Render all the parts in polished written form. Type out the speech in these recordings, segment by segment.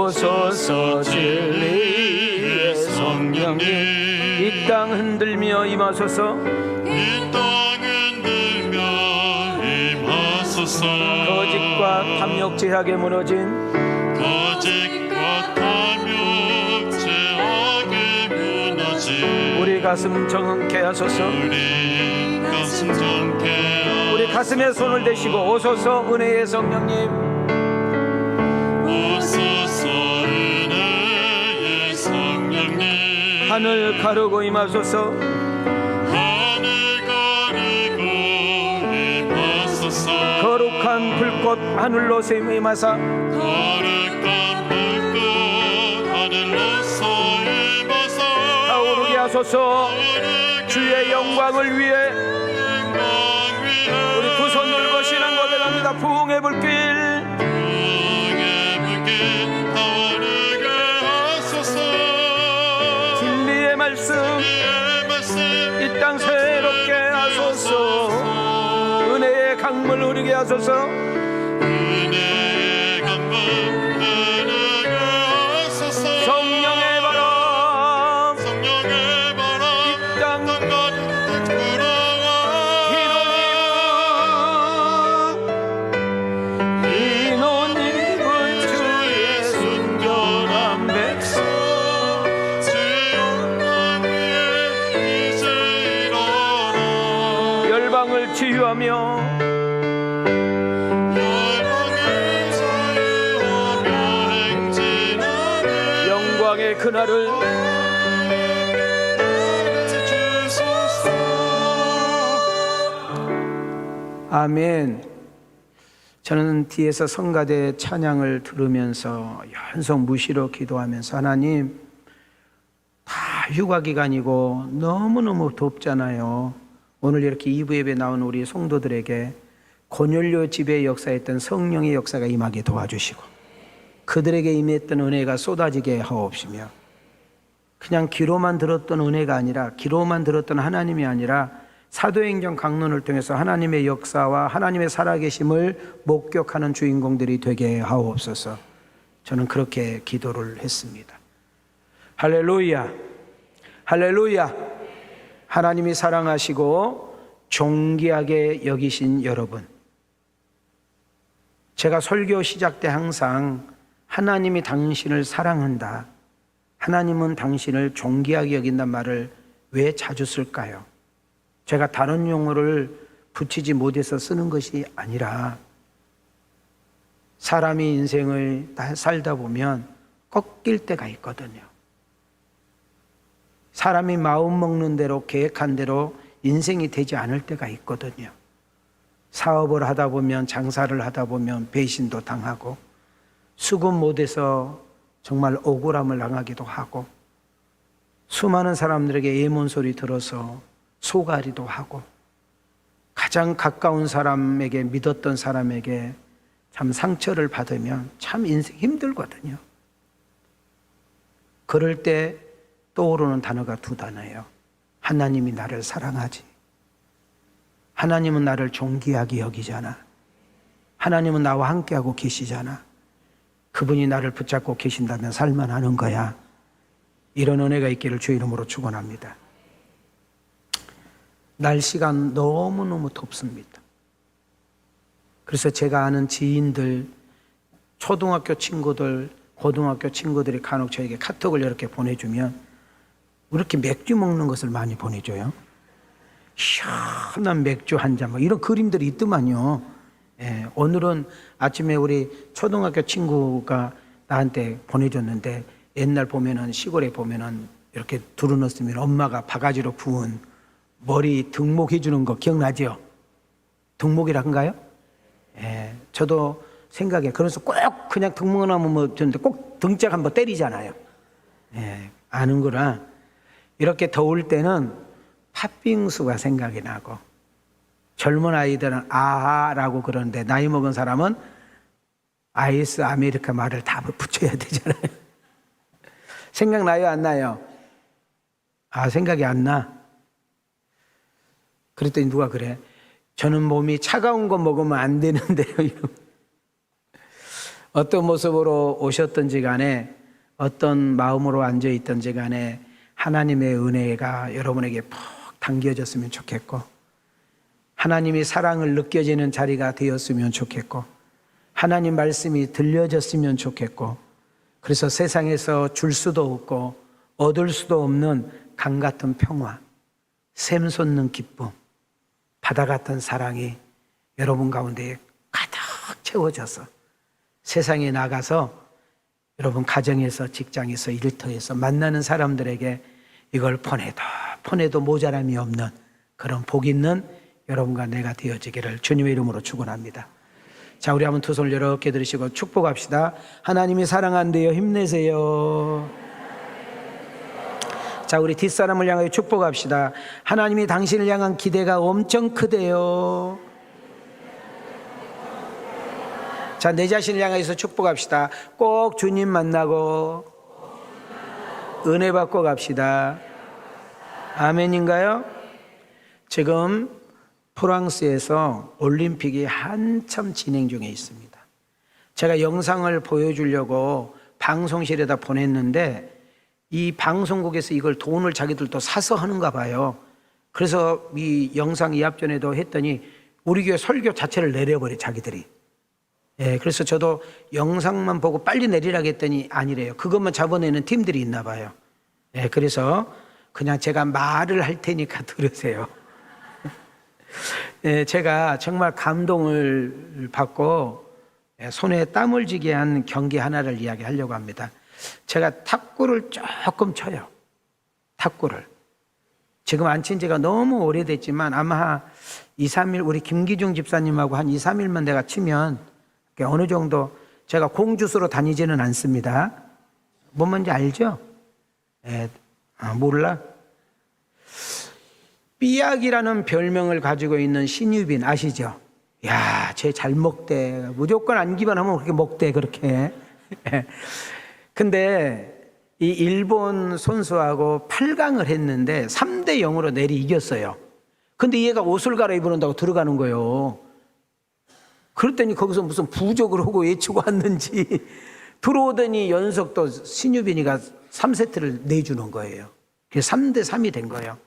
오소서 진리의 성령님, 이 땅 흔들며 임하소서. 이 땅 흔들며 임하소서. 거짓과 탐욕 제약에 무너진 거짓과 탐욕 제약에 무너진 우리 가슴 정케 하소서. 우리 가슴 정케 하소서. 우리 가슴에 손을 대시고 오소서 은혜의 성령님, 오소서 은혜의 성령님. 하늘 가르고 임하소서. 하늘 가르고 임하소서. 거룩한 불꽃 하늘로 임하사 거룩한 불꽃 하늘로서 임하사 타오르게 하소서. 주의 영광을 위해 우리 두 손 들고 신앙 고백합니다. 부흥의 불길 타오르게 하소서. 진리의 말씀 이 땅 새롭게 하소서. 은혜의 강물 흐르게 하소서. 은혜의 강물 흐르게 하소서. 성령의 바람 성령의 바람 이 땅 가득 불어와. 흰 옷 입은 주의 순결한 백성, 주의 영광 위에 이제 일어나. 열방을 치유하며 열방을 자유하며 행진하네. 영광의 그날을 주소서. 아멘. 저는 뒤에서 성가대 찬양을 들으면서 연속 무시로 기도하면서, 하나님, 다 휴가 기간이고 너무너무 덥잖아요. 오늘 이렇게 2부 예배 나온 우리 성도들에게 고넬료 집에 역사했던 성령의 역사가 임하게 도와주시고, 그들에게 임했던 은혜가 쏟아지게 하옵시며, 그냥 귀로만 들었던 은혜가 아니라, 귀로만 들었던 하나님이 아니라 사도행전 강론을 통해서 하나님의 역사와 하나님의 살아계심을 목격하는 주인공들이 되게 하옵소서. 저는 그렇게 기도를 했습니다. 할렐루야, 할렐루야. 하나님이 사랑하시고 존귀하게 여기신 여러분, 제가 설교 시작 때 항상 하나님이 당신을 사랑한다, 하나님은 당신을 존귀하게 여긴단 말을 왜 자주 쓸까요? 제가 다른 용어를 붙이지 못해서 쓰는 것이 아니라, 사람이 인생을 살다 보면 꺾일 때가 있거든요. 사람이 마음 먹는 대로, 계획한 대로 인생이 되지 않을 때가 있거든요. 사업을 하다 보면, 장사를 하다 보면 배신도 당하고, 수급 못해서 정말 억울함을 당하기도 하고, 수많은 사람들에게 애몬소리 들어서 속앓이도 하고, 가장 가까운 사람에게, 믿었던 사람에게 참 상처를 받으면 참 인생 힘들거든요. 그럴 때 떠오르는 단어가 두 단어예요. 하나님이 나를 사랑하지, 하나님은 나를 존귀하게 여기잖아, 하나님은 나와 함께하고 계시잖아, 그분이 나를 붙잡고 계신다면 살만하는 거야. 이런 은혜가 있기를 주의 이름으로 축원합니다. 날씨가 너무너무 덥습니다. 그래서 제가 아는 지인들, 초등학교 친구들, 고등학교 친구들이 간혹 저에게 카톡을 이렇게 보내주면 왜 이렇게 맥주 먹는 것을 많이 보내줘요? 시원한 맥주 한 잔, 뭐 이런 그림들이 있더만요. 예, 오늘은 아침에 우리 초등학교 친구가 나한테 보내줬는데, 옛날 보면은 시골에 보면은 이렇게 두루넣으면 엄마가 바가지로 구운 머리 등목 해주는 거 기억나죠? 등목이라는가요? 예, 저도 생각해. 그래서 꼭 그냥 등목을 하면 뭐 저는데 꼭 등짝 한번 때리잖아요. 예, 아는구나. 이렇게 더울 때는 팥빙수가 생각이 나고, 젊은 아이들은 아하라고 그러는데 나이 먹은 사람은 아이스 아메리카 말을 다 붙여야 되잖아요. 생각나요, 안 나요? 아, 생각이 안 나. 그랬더니 누가 그래, 저는 몸이 차가운 거 먹으면 안 되는데요. 어떤 모습으로 오셨든지 간에 어떤 마음으로 앉아있든지 간에 하나님의 은혜가 여러분에게 푹 당겨졌으면 좋겠고 하나님이 사랑을 느껴지는 자리가 되었으면 좋겠고 하나님 말씀이 들려졌으면 좋겠고 그래서 세상에서 줄 수도 없고 얻을 수도 없는 강 같은 평화, 샘솟는 기쁨, 바다 같은 사랑이 여러분 가운데 가득 채워져서 세상에 나가서 여러분 가정에서 직장에서 일터에서 만나는 사람들에게 이걸 보내도 모자람이 없는 그런 복 있는 여러분과 내가 되어지기를 주님의 이름으로 축원합니다. 자, 우리 한번 두 손을 이렇게 들으시고 축복합시다. 하나님이 사랑한대요. 힘내세요. 자, 우리 뒷사람을 향하여 축복합시다. 하나님이 당신을 향한 기대가 엄청 크대요. 자, 내 자신을 향해서 축복합시다. 꼭 주님 만나고 은혜 받고 갑시다. 아멘인가요? 지금 프랑스에서 올림픽이 한참 진행 중에 있습니다. 제가 영상을 보여주려고 방송실에다 보냈는데 이 방송국에서 이걸 돈을 자기들도 사서 하는가 봐요. 그래서 이 영상 이합전에도 했더니 우리 교회 설교 자체를 내려버려 자기들이. 예, 그래서 저도 영상만 보고 빨리 내리라고 했더니 아니래요. 그것만 잡아내는 팀들이 있나 봐요. 예, 그래서 그냥 제가 말을 할 테니까 들으세요. 예, 제가 정말 감동을 받고 손에 땀을 쥐게 한 경기 하나를 이야기하려고 합니다. 제가 탁구를 조금 쳐요. 탁구를. 지금 안 친 지가 너무 오래됐지만 아마 2, 3일 우리 김기중 집사님하고 한 2, 3일만 내가 치면 어느 정도 제가 공주수로 다니지는 않습니다. 뭔 말인지 알죠? 예, 몰라? 삐약이라는 별명을 가지고 있는 신유빈 아시죠? 야, 쟤 잘 먹대. 무조건 안기만 하면 그렇게 먹대, 그렇게. 근데 이 일본 선수하고 8강을 했는데 3대 0으로 내리 이겼어요. 근데 얘가 옷을 갈아입는다고 들어가는 거예요. 그랬더니 거기서 무슨 부족을 하고 외치고 왔는지 들어오더니 연속 또 신유빈이가 3세트를 내주는 거예요. 그래서 3대 3이 된 거예요.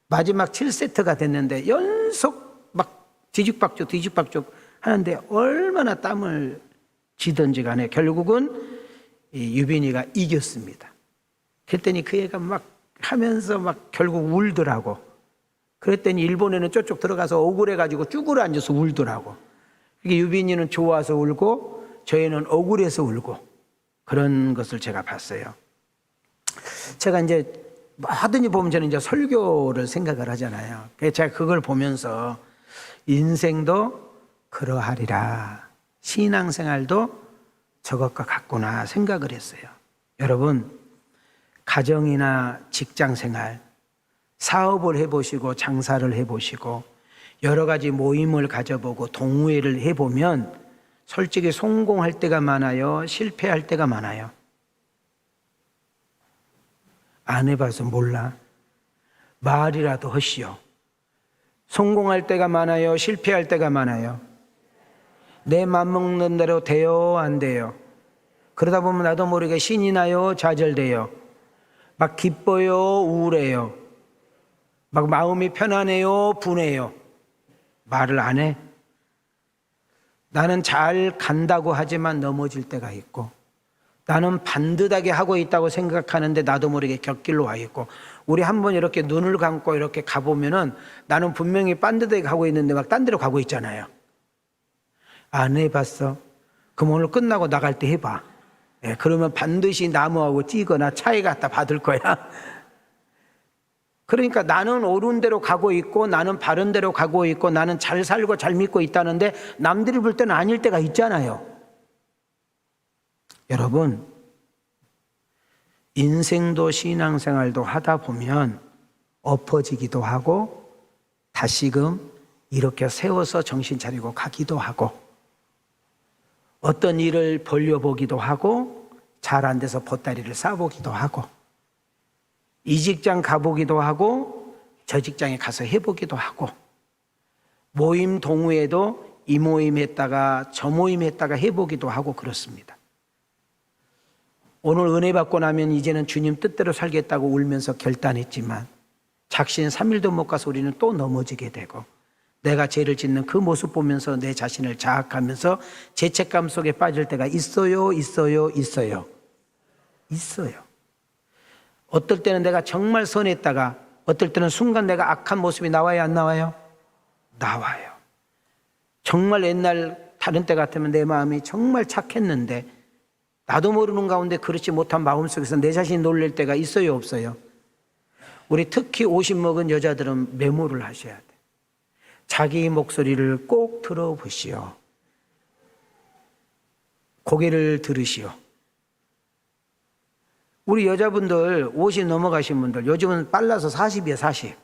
마지막 7세트가 됐는데 연속 막 뒤죽박죽 하는데 얼마나 땀을 쥐든지 간에 결국은 이 유빈이가 이겼습니다. 그랬더니 그 애가 막 하면서 막 결국 울더라고. 그랬더니 일본에는 저쪽 들어가서 억울해가지고 쭈그려 앉아서 울더라고. 이게 유빈이는 좋아서 울고 저희는 억울해서 울고 그런 것을 제가 봤어요. 제가 이제 뭐든지 보면 저는 이제 설교를 생각을 하잖아요. 그래서 제가 그걸 보면서 인생도 그러하리라. 신앙생활도 저것과 같구나 생각을 했어요. 여러분, 가정이나 직장생활, 사업을 해보시고 장사를 해보시고 여러 가지 모임을 가져보고 동호회를 해보면 솔직히 성공할 때가 많아요? 실패할 때가 많아요? 안 해봐서 몰라. 말이라도 하시오. 성공할 때가 많아요? 실패할 때가 많아요? 내 맘먹는 대로 돼요? 안 돼요? 그러다 보면 나도 모르게 신이 나요? 좌절돼요? 막 기뻐요? 우울해요? 막 마음이 편안해요? 분해요? 말을 안 해? 나는 잘 간다고 하지만 넘어질 때가 있고 나는 반듯하게 하고 있다고 생각하는데 나도 모르게 곁길로 와 있고 우리 한번 이렇게 눈을 감고 이렇게 가보면은 나는 분명히 반듯하게 가고 있는데 막 딴 데로 가고 있잖아요. 안 해봤어? 그럼 오늘 끝나고 나갈 때 해봐. 예, 그러면 반드시 나무하고 찌거나 차에 갖다 받을 거야. 그러니까 나는 옳은 대로 가고 있고 나는 바른 대로 가고 있고 나는 잘 살고 잘 믿고 있다는데 남들이 볼 때는 아닐 때가 있잖아요. 여러분, 인생도 신앙생활도 하다 보면 엎어지기도 하고 다시금 이렇게 세워서 정신 차리고 가기도 하고 어떤 일을 벌려보기도 하고 잘 안 돼서 보따리를 싸보기도 하고 이 직장 가보기도 하고 저 직장에 가서 해보기도 하고 모임 동호회도 이 모임 했다가 저 모임 했다가 해보기도 하고 그렇습니다. 오늘 은혜 받고 나면 이제는 주님 뜻대로 살겠다고 울면서 결단했지만 작신 3일도 못 가서 우리는 또 넘어지게 되고 내가 죄를 짓는 그 모습 보면서 내 자신을 자학하면서 죄책감 속에 빠질 때가 있어요. 어떨 때는 내가 정말 선했다가 어떨 때는 순간 내가 악한 모습이 나와요, 안 나와요? 나와요. 정말 옛날 다른 때 같으면 내 마음이 정말 착했는데 나도 모르는 가운데 그렇지 못한 마음속에서 내 자신이 놀랄 때가 있어요, 없어요? 우리 특히 50 먹은 여자들은 메모를 하셔야 돼. 자기 목소리를 꼭 들어보시오. 고개를 들으시오. 우리 여자분들 50 넘어가신 분들 요즘은 빨라서 40이에요, 40.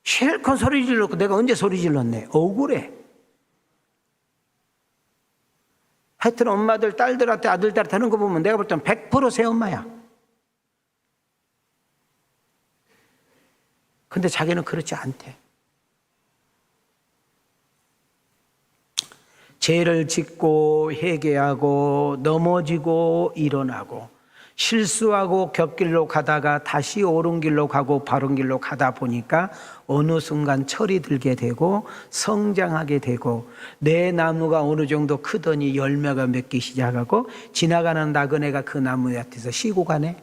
실컷 소리 질렀고 내가 언제 소리 질렀네. 억울해. 하여튼 엄마들 딸들한테 아들들한테 하는 거 보면 내가 볼 때는 100% 새엄마야. 근데 자기는 그렇지 않대. 죄를 짓고 회개하고 넘어지고 일어나고 실수하고 곁길로 가다가 다시 옳은 길로 가고 바른 길로 가다 보니까 어느 순간 철이 들게 되고 성장하게 되고 내 나무가 어느 정도 크더니 열매가 맺기 시작하고 지나가는 나그네가 그 나무한테서 쉬고 가네.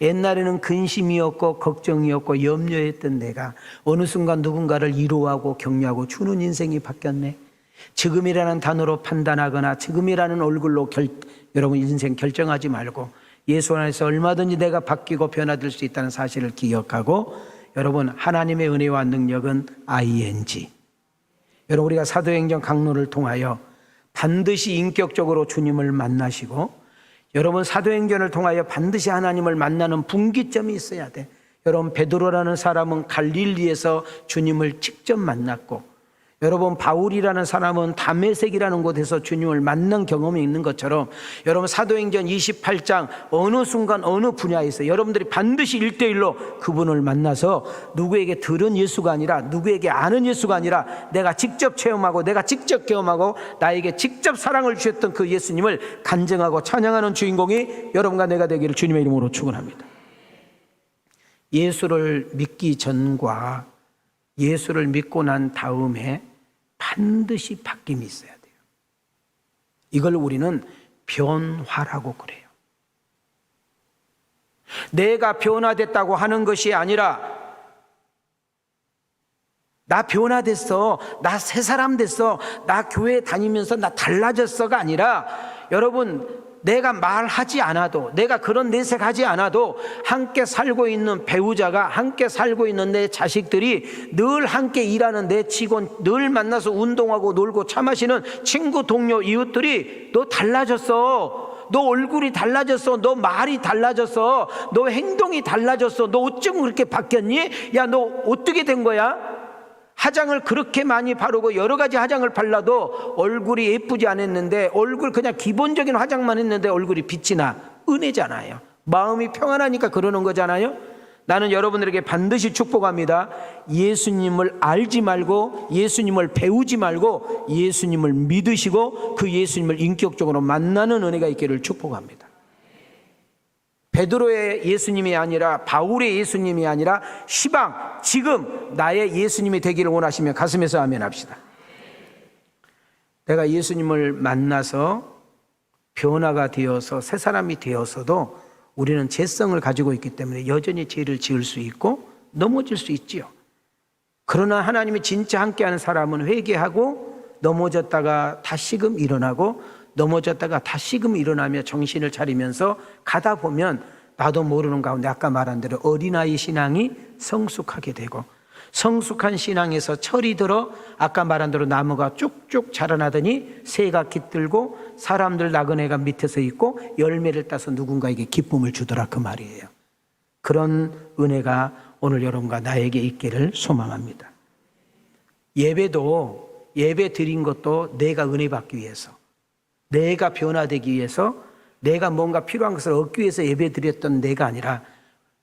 옛날에는 근심이었고 걱정이었고 염려했던 내가 어느 순간 누군가를 위로하고 격려하고 주는 인생이 바뀌었네. 지금이라는 단어로 판단하거나 지금이라는 얼굴로 여러분 인생 결정하지 말고 예수 안에서 얼마든지 내가 바뀌고 변화될 수 있다는 사실을 기억하고 여러분 하나님의 은혜와 능력은 ing. 여러분 우리가 사도행전 강론을 통하여 반드시 인격적으로 주님을 만나시고 여러분 사도행전을 통하여 반드시 하나님을 만나는 분기점이 있어야 돼. 여러분 베드로라는 사람은 갈릴리에서 주님을 직접 만났고 여러분 바울이라는 사람은 다메섹이라는 곳에서 주님을 만난 경험이 있는 것처럼 여러분 사도행전 28장 어느 순간 어느 분야에서 여러분들이 반드시 1대1로 그분을 만나서 누구에게 들은 예수가 아니라 누구에게 아는 예수가 아니라 내가 직접 체험하고 내가 직접 경험하고 나에게 직접 사랑을 주셨던 그 예수님을 간증하고 찬양하는 주인공이 여러분과 내가 되기를 주님의 이름으로 축원합니다. 예수를 믿기 전과 예수를 믿고 난 다음에 반드시 바뀜이 있어야 돼요. 이걸 우리는 변화라고 그래요. 내가 변화됐다고 하는 것이 아니라 나 변화됐어, 나 새 사람 됐어, 나 교회 다니면서 나 달라졌어가 아니라 여러분 내가 말하지 않아도 내가 그런 내색하지 않아도 함께 살고 있는 배우자가 함께 살고 있는 내 자식들이 늘 함께 일하는 내 직원 늘 만나서 운동하고 놀고 차 마시는 친구 동료 이웃들이 너 달라졌어, 너 얼굴이 달라졌어, 너 말이 달라졌어, 너 행동이 달라졌어, 너 어쩜 그렇게 바뀌었니? 야 너 어떻게 된 거야? 화장을 그렇게 많이 바르고 여러 가지 화장을 발라도 얼굴이 예쁘지 않았는데 얼굴 그냥 기본적인 화장만 했는데 얼굴이 빛이 나. 은혜잖아요. 마음이 평안하니까 그러는 거잖아요. 나는 여러분들에게 반드시 축복합니다. 예수님을 알지 말고 예수님을 배우지 말고 예수님을 믿으시고 그 예수님을 인격적으로 만나는 은혜가 있기를 축복합니다. 베드로의 예수님이 아니라 바울의 예수님이 아니라 시방 지금 나의 예수님이 되기를 원하시면 가슴에서 아멘 합시다. 내가 예수님을 만나서 변화가 되어서 새 사람이 되어서도 우리는 죄성을 가지고 있기 때문에 여전히 죄를 지을 수 있고 넘어질 수 있지요. 그러나 하나님이 진짜 함께하는 사람은 회개하고 넘어졌다가 다시금 일어나고 넘어졌다가 다시금 일어나며 정신을 차리면서 가다 보면 나도 모르는 가운데 아까 말한 대로 어린아이 신앙이 성숙하게 되고 성숙한 신앙에서 철이 들어 아까 말한 대로 나무가 쭉쭉 자라나더니 새가 깃들고 사람들 나그네가 밑에서 있고 열매를 따서 누군가에게 기쁨을 주더라 그 말이에요. 그런 은혜가 오늘 여러분과 나에게 있기를 소망합니다. 예배도 예배 드린 것도 내가 은혜 받기 위해서 내가 변화되기 위해서 내가 뭔가 필요한 것을 얻기 위해서 예배 드렸던 내가 아니라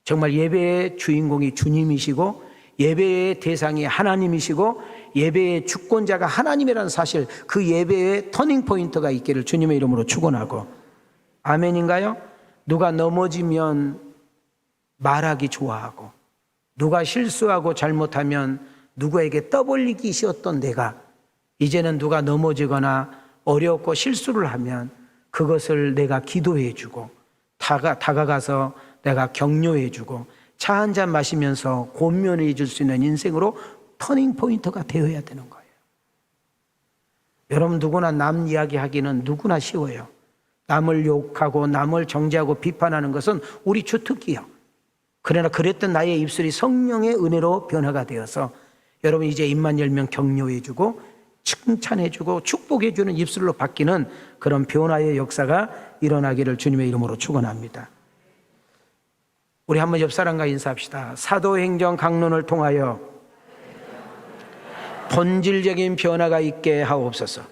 정말 예배의 주인공이 주님이시고 예배의 대상이 하나님이시고 예배의 주권자가 하나님이라는 사실, 그 예배의 터닝 포인트가 있기를 주님의 이름으로 축원하고, 아멘인가요? 누가 넘어지면 말하기 좋아하고, 누가 실수하고 잘못하면 누구에게 떠벌리기 쉬웠던 내가 이제는 누가 넘어지거나 어렵고 실수를 하면 그것을 내가 기도해 주고 다가가서 내가 격려해 주고 차 한 잔 마시면서 권면해 줄 수 있는 인생으로 터닝 포인트가 되어야 되는 거예요. 여러분, 누구나 남 이야기하기는 누구나 쉬워요. 남을 욕하고 남을 정죄하고 비판하는 것은 우리 주특기요. 그러나 그랬던 나의 입술이 성령의 은혜로 변화가 되어서 여러분 이제 입만 열면 격려해 주고 칭찬해 주고 축복해 주는 입술로 바뀌는 그런 변화의 역사가 일어나기를 주님의 이름으로 축원합니다. 우리 한번 옆 사람과 인사합시다. 사도행전 강론을 통하여 본질적인 변화가 있게 하옵소서.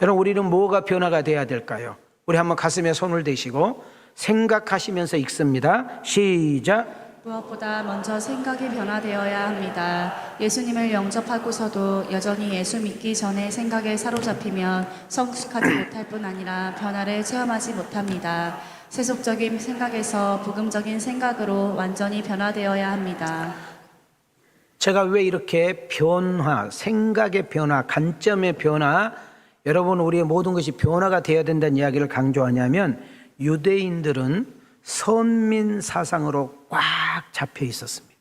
여러분, 우리는 뭐가 변화가 돼야 될까요? 우리 한번 가슴에 손을 대시고 생각하시면서 읽습니다. 시작. 무엇보다 먼저 생각이 변화되어야 합니다. 예수님을 영접하고서도 여전히 예수 믿기 전에 생각에 사로잡히면 성숙하지 못할 뿐 아니라 변화를 체험하지 못합니다. 세속적인 생각에서 복음적인 생각으로 완전히 변화되어야 합니다. 제가 왜 이렇게 변화, 생각의 변화, 관점의 변화, 여러분 우리의 모든 것이 변화가 되어야 된다는 이야기를 강조하냐면, 유대인들은 선민 사상으로 꽉 잡혀 있었습니다.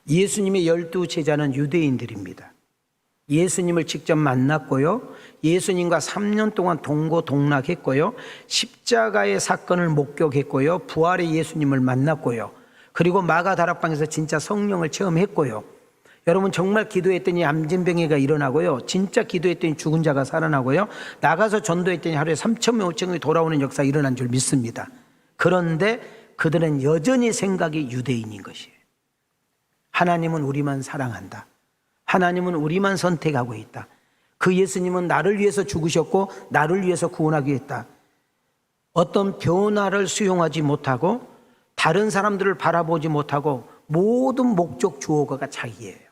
예수님의 12 제자는 유대인들입니다. 예수님을 직접 만났고요, 예수님과 3년 동안 동고동락했고요, 십자가의 사건을 목격했고요, 부활의 예수님을 만났고요, 그리고 마가 다락방에서 진짜 성령을 체험했고요. 여러분, 정말 기도했더니 암진병이가 일어나고요, 진짜 기도했더니 죽은 자가 살아나고요, 나가서 전도했더니 하루에 3,000명 5,000명이 돌아오는 역사가 일어난 줄 믿습니다. 그런데 그들은 여전히 생각이 유대인인 것이에요. 하나님은 우리만 사랑한다, 하나님은 우리만 선택하고 있다, 그 예수님은 나를 위해서 죽으셨고 나를 위해서 구원하기 했다. 어떤 변화를 수용하지 못하고 다른 사람들을 바라보지 못하고 모든 목적 주어가 자기예요.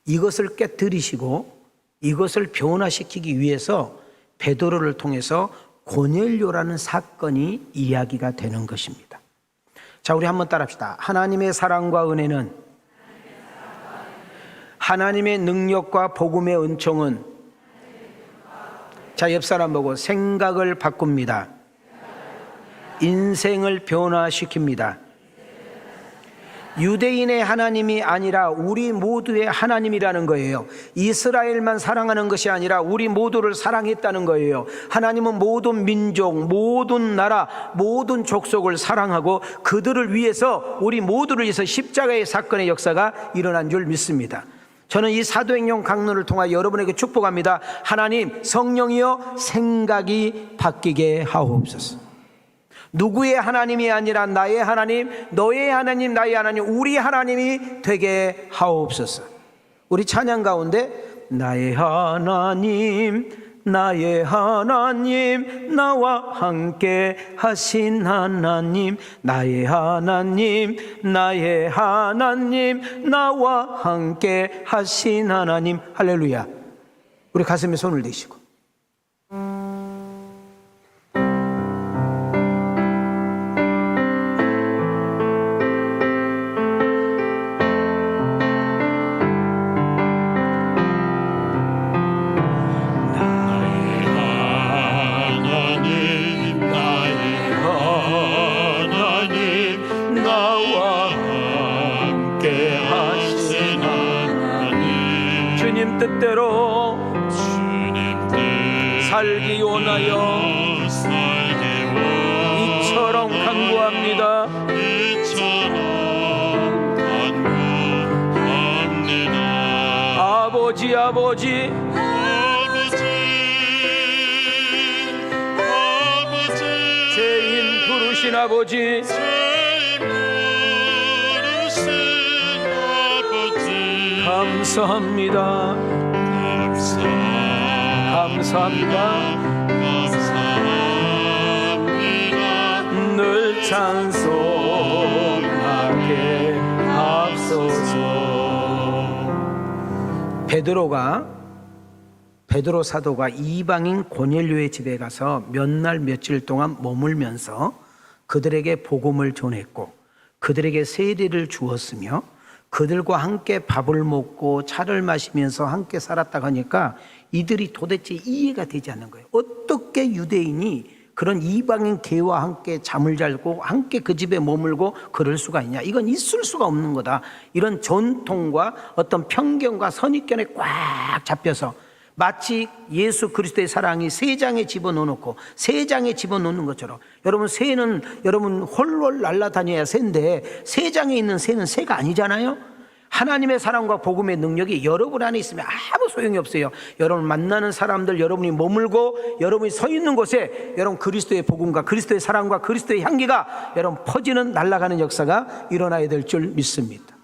이것을 깨뜨리시고 이것을 변화시키기 위해서 베드로를 통해서 고넬료라는 사건이 이야기가 되는 것입니다. 자, 우리 한번 따라합시다. 하나님의 사랑과 은혜는, 하나님의 능력과 복음의 은총은, 자, 옆 사람 보고 생각을 바꿉니다. 인생을 변화시킵니다. 유대인의 하나님이 아니라 우리 모두의 하나님이라는 거예요. 이스라엘만 사랑하는 것이 아니라 우리 모두를 사랑했다는 거예요. 하나님은 모든 민족, 모든 나라, 모든 족속을 사랑하고 그들을 위해서, 우리 모두를 위해서 십자가의 사건의 역사가 일어난 줄 믿습니다. 저는 이 사도행전 강론을 통하여 여러분에게 축복합니다. 하나님, 성령이여 생각이 바뀌게 하옵소서. 누구의 하나님이 아니라 나의 하나님, 너의 하나님, 나의 하나님, 우리 하나님이 되게 하옵소서. 우리 찬양 가운데 나의 하나님, 나의 하나님, 나와 함께 하신 하나님, 나의 하나님, 나의 하나님, 나와 함께 하신 하나님. 할렐루야. 우리 가슴에 손을 대시고 뜻대로 살기 원하여 이처럼 간구합니다. 아버지, 아버지, 죄인 부르신 아버지, 감사합니다. 감사합니다. 늘 찬송하게 베드로 사도가 이방인 고넬료의 집에 가서 몇 날 며칠 동안 머물면서 그들에게 복음을 전했고 그들에게 세례를 주었으며 그들과 함께 밥을 먹고 차를 마시면서 함께 살았다고 하니까 이들이 도대체 이해가 되지 않는 거예요. 어떻게 유대인이 그런 이방인 개와 함께 잠을 자고 함께 그 집에 머물고 그럴 수가 있냐. 이건 있을 수가 없는 거다. 이런 전통과 어떤 편견과 선입견에 꽉 잡혀서 마치 예수 그리스도의 사랑이 새 장에 집어넣어놓고 새 장에 집어넣는 것처럼, 여러분 새는 여러분 홀월 날아다녀야 새인데 새 장에 있는 새는 새가 아니잖아요. 하나님의 사랑과 복음의 능력이 여러분 안에 있으면 아무 소용이 없어요. 여러분 만나는 사람들, 여러분이 머물고 여러분이 서 있는 곳에 여러분 그리스도의 복음과 그리스도의 사랑과 그리스도의 향기가 여러분 퍼지는, 날아가는 역사가 일어나야 될 줄 믿습니다.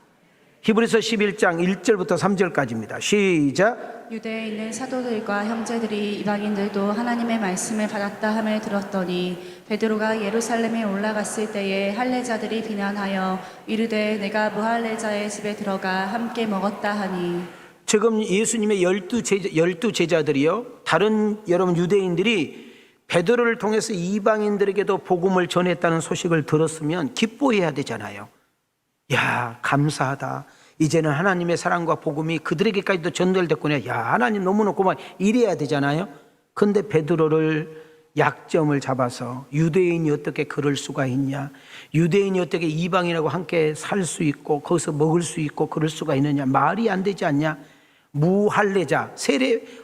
히브리서 11장 1절부터 3절까지입니다. 시작. 유대에 있는 사도들과 형제들이 이방인들도 하나님의 말씀을 받았다 함을 들었더니 베드로가 예루살렘에 올라갔을 때에 할례자들이 비난하여 이르되 내가 무할례자의 집에 들어가 함께 먹었다 하니. 지금 예수님의 12제자들이요, 다른 여러분 유대인들이 베드로를 통해서 이방인들에게도 복음을 전했다는 소식을 들었으면 기뻐해야 되잖아요. 야, 감사하다. 이제는 하나님의 사랑과 복음이 그들에게까지도 전달됐구나. 야, 하나님 너무너무 고마워. 이래야 되잖아요. 근데 베드로를 약점을 잡아서 유대인이 어떻게 그럴 수가 있냐, 유대인이 어떻게 이방인하고 함께 살 수 있고 거기서 먹을 수 있고 그럴 수가 있느냐, 말이 안 되지 않냐. 무할례자,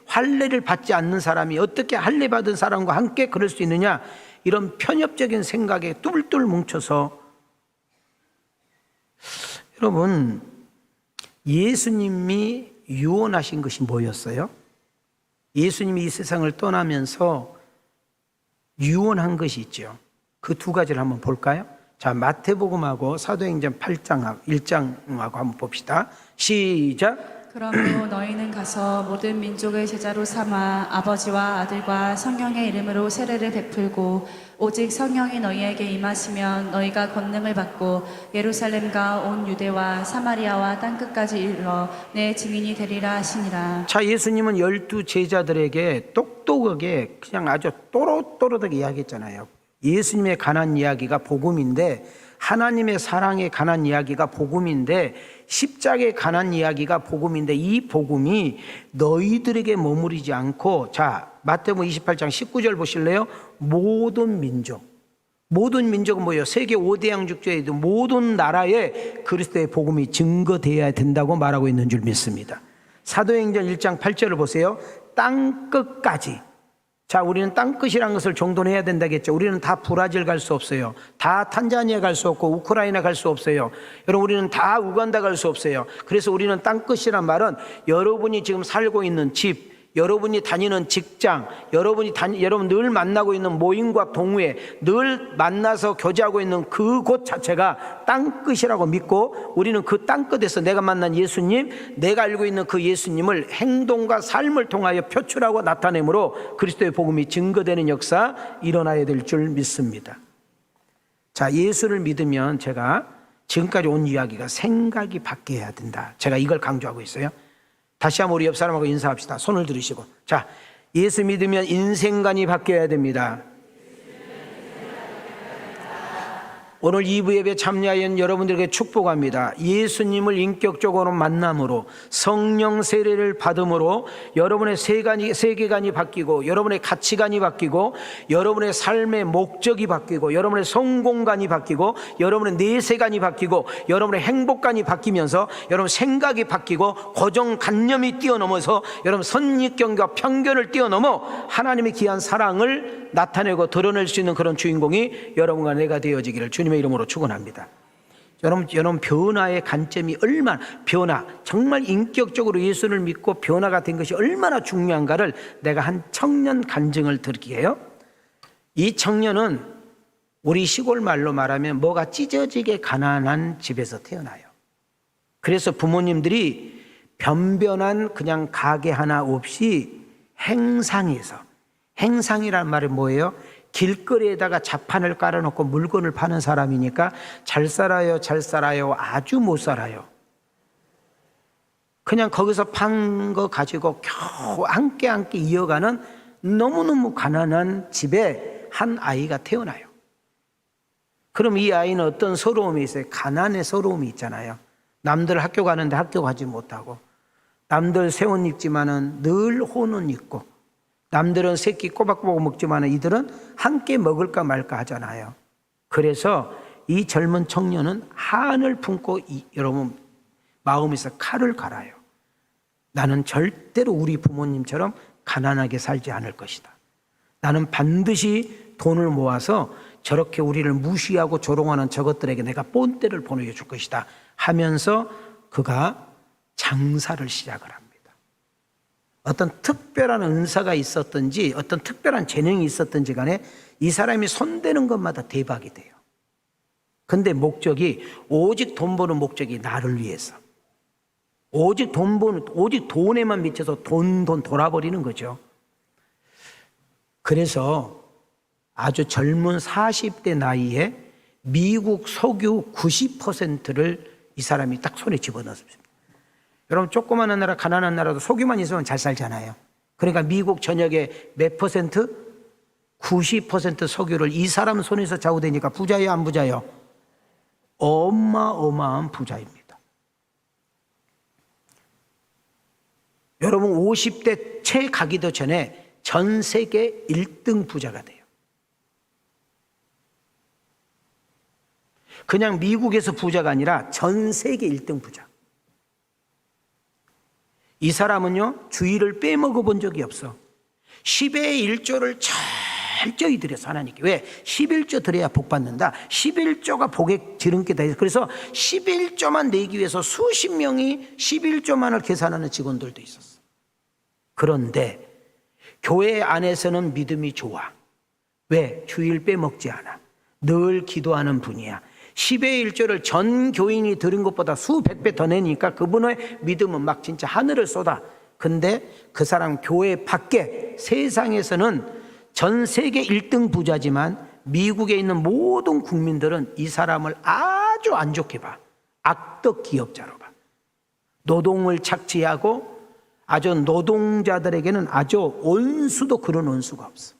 할례를 받지 않는 사람이 어떻게 할례 받은 사람과 함께 그럴 수 있느냐, 이런 편협적인 생각에 뚫뚫 뭉쳐서, 여러분 예수님이 유언하신 것이 뭐였어요? 예수님이 이 세상을 떠나면서 유언한 것이 있죠. 그 두 가지를 한번 볼까요? 자, 마태복음하고 사도행전 8장 1장하고 한번 봅시다. 시작. 그러므로 너희는 가서 모든 민족을 제자로 삼아 아버지와 아들과 성령의 이름으로 세례를 베풀고 오직 성령이 너희에게 임하시면 너희가 권능을 받고 예루살렘과 온 유대와 사마리아와 땅끝까지 이르러 내 증인이 되리라 하시니라. 자, 예수님은 12제자들에게 똑똑하게 그냥 아주 또렷또렷하게 이야기했잖아요. 예수님에 관한 이야기가 복음인데, 하나님의 사랑에 관한 이야기가 복음인데, 십자가에 관한 이야기가 복음인데, 이 복음이 너희들에게 머무르지 않고, 자, 마태복음 28장 19절 보실래요? 모든 민족은 뭐예요? 세계 5대 양족제에도 모든 나라에 그리스도의 복음이 증거되어야 된다고 말하고 있는 줄 믿습니다. 사도행전 1장 8절을 보세요. 땅끝까지. 자, 우리는 땅끝이라는 것을 정돈해야 된다겠죠. 우리는 다 브라질 갈 수 없어요. 다 탄자니아 갈 수 없고 우크라이나 갈 수 없어요. 여러분, 우리는 다 우간다 갈 수 없어요. 그래서 우리는 땅끝이란 말은 여러분이 지금 살고 있는 집, 여러분이 다니는 직장, 여러분 늘 만나고 있는 모임과 동호회, 늘 만나서 교제하고 있는 그곳 자체가 땅끝이라고 믿고, 우리는 그 땅끝에서 내가 만난 예수님, 내가 알고 있는 그 예수님을 행동과 삶을 통하여 표출하고 나타내므로 그리스도의 복음이 증거되는 역사 일어나야 될 줄 믿습니다. 자, 예수를 믿으면, 제가 지금까지 온 이야기가 생각이 바뀌어야 된다, 제가 이걸 강조하고 있어요. 다시 한번 우리 옆 사람하고 인사합시다. 손을 들으시고. 자, 예수 믿으면 인생관이 바뀌어야 됩니다. 오늘 2부 예배 참여하연 여러분들에게 축복합니다. 예수님을 인격적으로 만남으로, 성령 세례를 받음으로 여러분의 세계관이 바뀌고, 여러분의 가치관이 바뀌고, 여러분의 삶의 목적이 바뀌고, 여러분의 성공관이 바뀌고, 여러분의 내세관이 바뀌고, 여러분의 행복관이 바뀌면서 여러분 생각이 바뀌고, 고정관념이 뛰어넘어서 여러분 선입견과 편견을 뛰어넘어 하나님의 귀한 사랑을 나타내고 드러낼 수 있는 그런 주인공이 여러분과 내가 되어지기를 주님의 이름으로 축원합니다. 여러분 변화의 관점이 얼마나, 정말 인격적으로 예수를 믿고 변화가 된 것이 얼마나 중요한가를 내가 한 청년 간증을 드릴게요. 이 청년은 우리 시골 말로 말하면 뭐가 찢어지게 가난한 집에서 태어나요. 그래서 부모님들이 변변한 그냥 가게 하나 없이 행상이란 말은 뭐예요? 길거리에다가 자판을 깔아놓고 물건을 파는 사람이니까 잘 살아요, 아주 못 살아요. 그냥 거기서 판 거 가지고 겨우 한 끼 한 끼 이어가는 너무너무 가난한 집에 한 아이가 태어나요. 그럼 이 아이는 어떤 서러움이 있어요? 가난의 서러움이 있잖아요. 남들 학교 가는데 학교 가지 못하고, 남들 새 옷 입지만은 늘 혼은 입고, 남들은 새끼 꼬박꼬박 먹지만은 이들은 한 끼 먹을까 말까 하잖아요. 그래서 이 젊은 청년은 한을 품고 여러분 마음에서 칼을 갈아요. 나는 절대로 우리 부모님처럼 가난하게 살지 않을 것이다. 나는 반드시 돈을 모아서 저렇게 우리를 무시하고 조롱하는 저것들에게 내가 본때를 보여줄 것이다 하면서 그가 장사를 시작을 합니다. 어떤 특별한 은사가 있었든지 어떤 특별한 재능이 있었든지 간에 이 사람이 손대는 것마다 대박이 돼요. 근데 목적이 오직 돈 버는 목적이 나를 위해서, 오직 돈에만 미쳐서 돈 돌아버리는 거죠. 그래서 아주 젊은 40대 나이에 미국 석유 90%를 이 사람이 딱 손에 집어넣었습니다. 여러분, 조그마한 나라, 가난한 나라도 석유만 있으면 잘 살잖아요. 그러니까 미국 전역의 몇 퍼센트? 90% 석유를 이 사람 손에서 좌우되니까 부자예요, 안 부자예요? 어마어마한 부자입니다. 여러분, 50대 채 가기도 전에 전 세계 1등 부자가 돼요. 그냥 미국에서 부자가 아니라 전 세계 1등 부자. 이 사람은요, 주일을 빼먹어 본 적이 없어. 10의 1조를 철저히 드려서 하나님께. 왜? 11조 드려야 복 받는다. 11조가 복의 지름길이다. 그래서 11조만 내기 위해서 수십 명이 11조만을 계산하는 직원들도 있었어. 그런데 교회 안에서는 믿음이 좋아. 왜? 주일 빼먹지 않아. 늘 기도하는 분이야. 10의 1조를 전 교인이 들은 것보다 수백 배 더 내니까 그분의 믿음은 막 진짜 하늘을 쏟아. 근데 그 사람 교회 밖에 세상에서는 전 세계 1등 부자지만 미국에 있는 모든 국민들은 이 사람을 아주 안 좋게 봐. 악덕 기업자로 봐. 노동을 착취하고 아주 노동자들에게는 아주 원수도 그런 원수가 없어.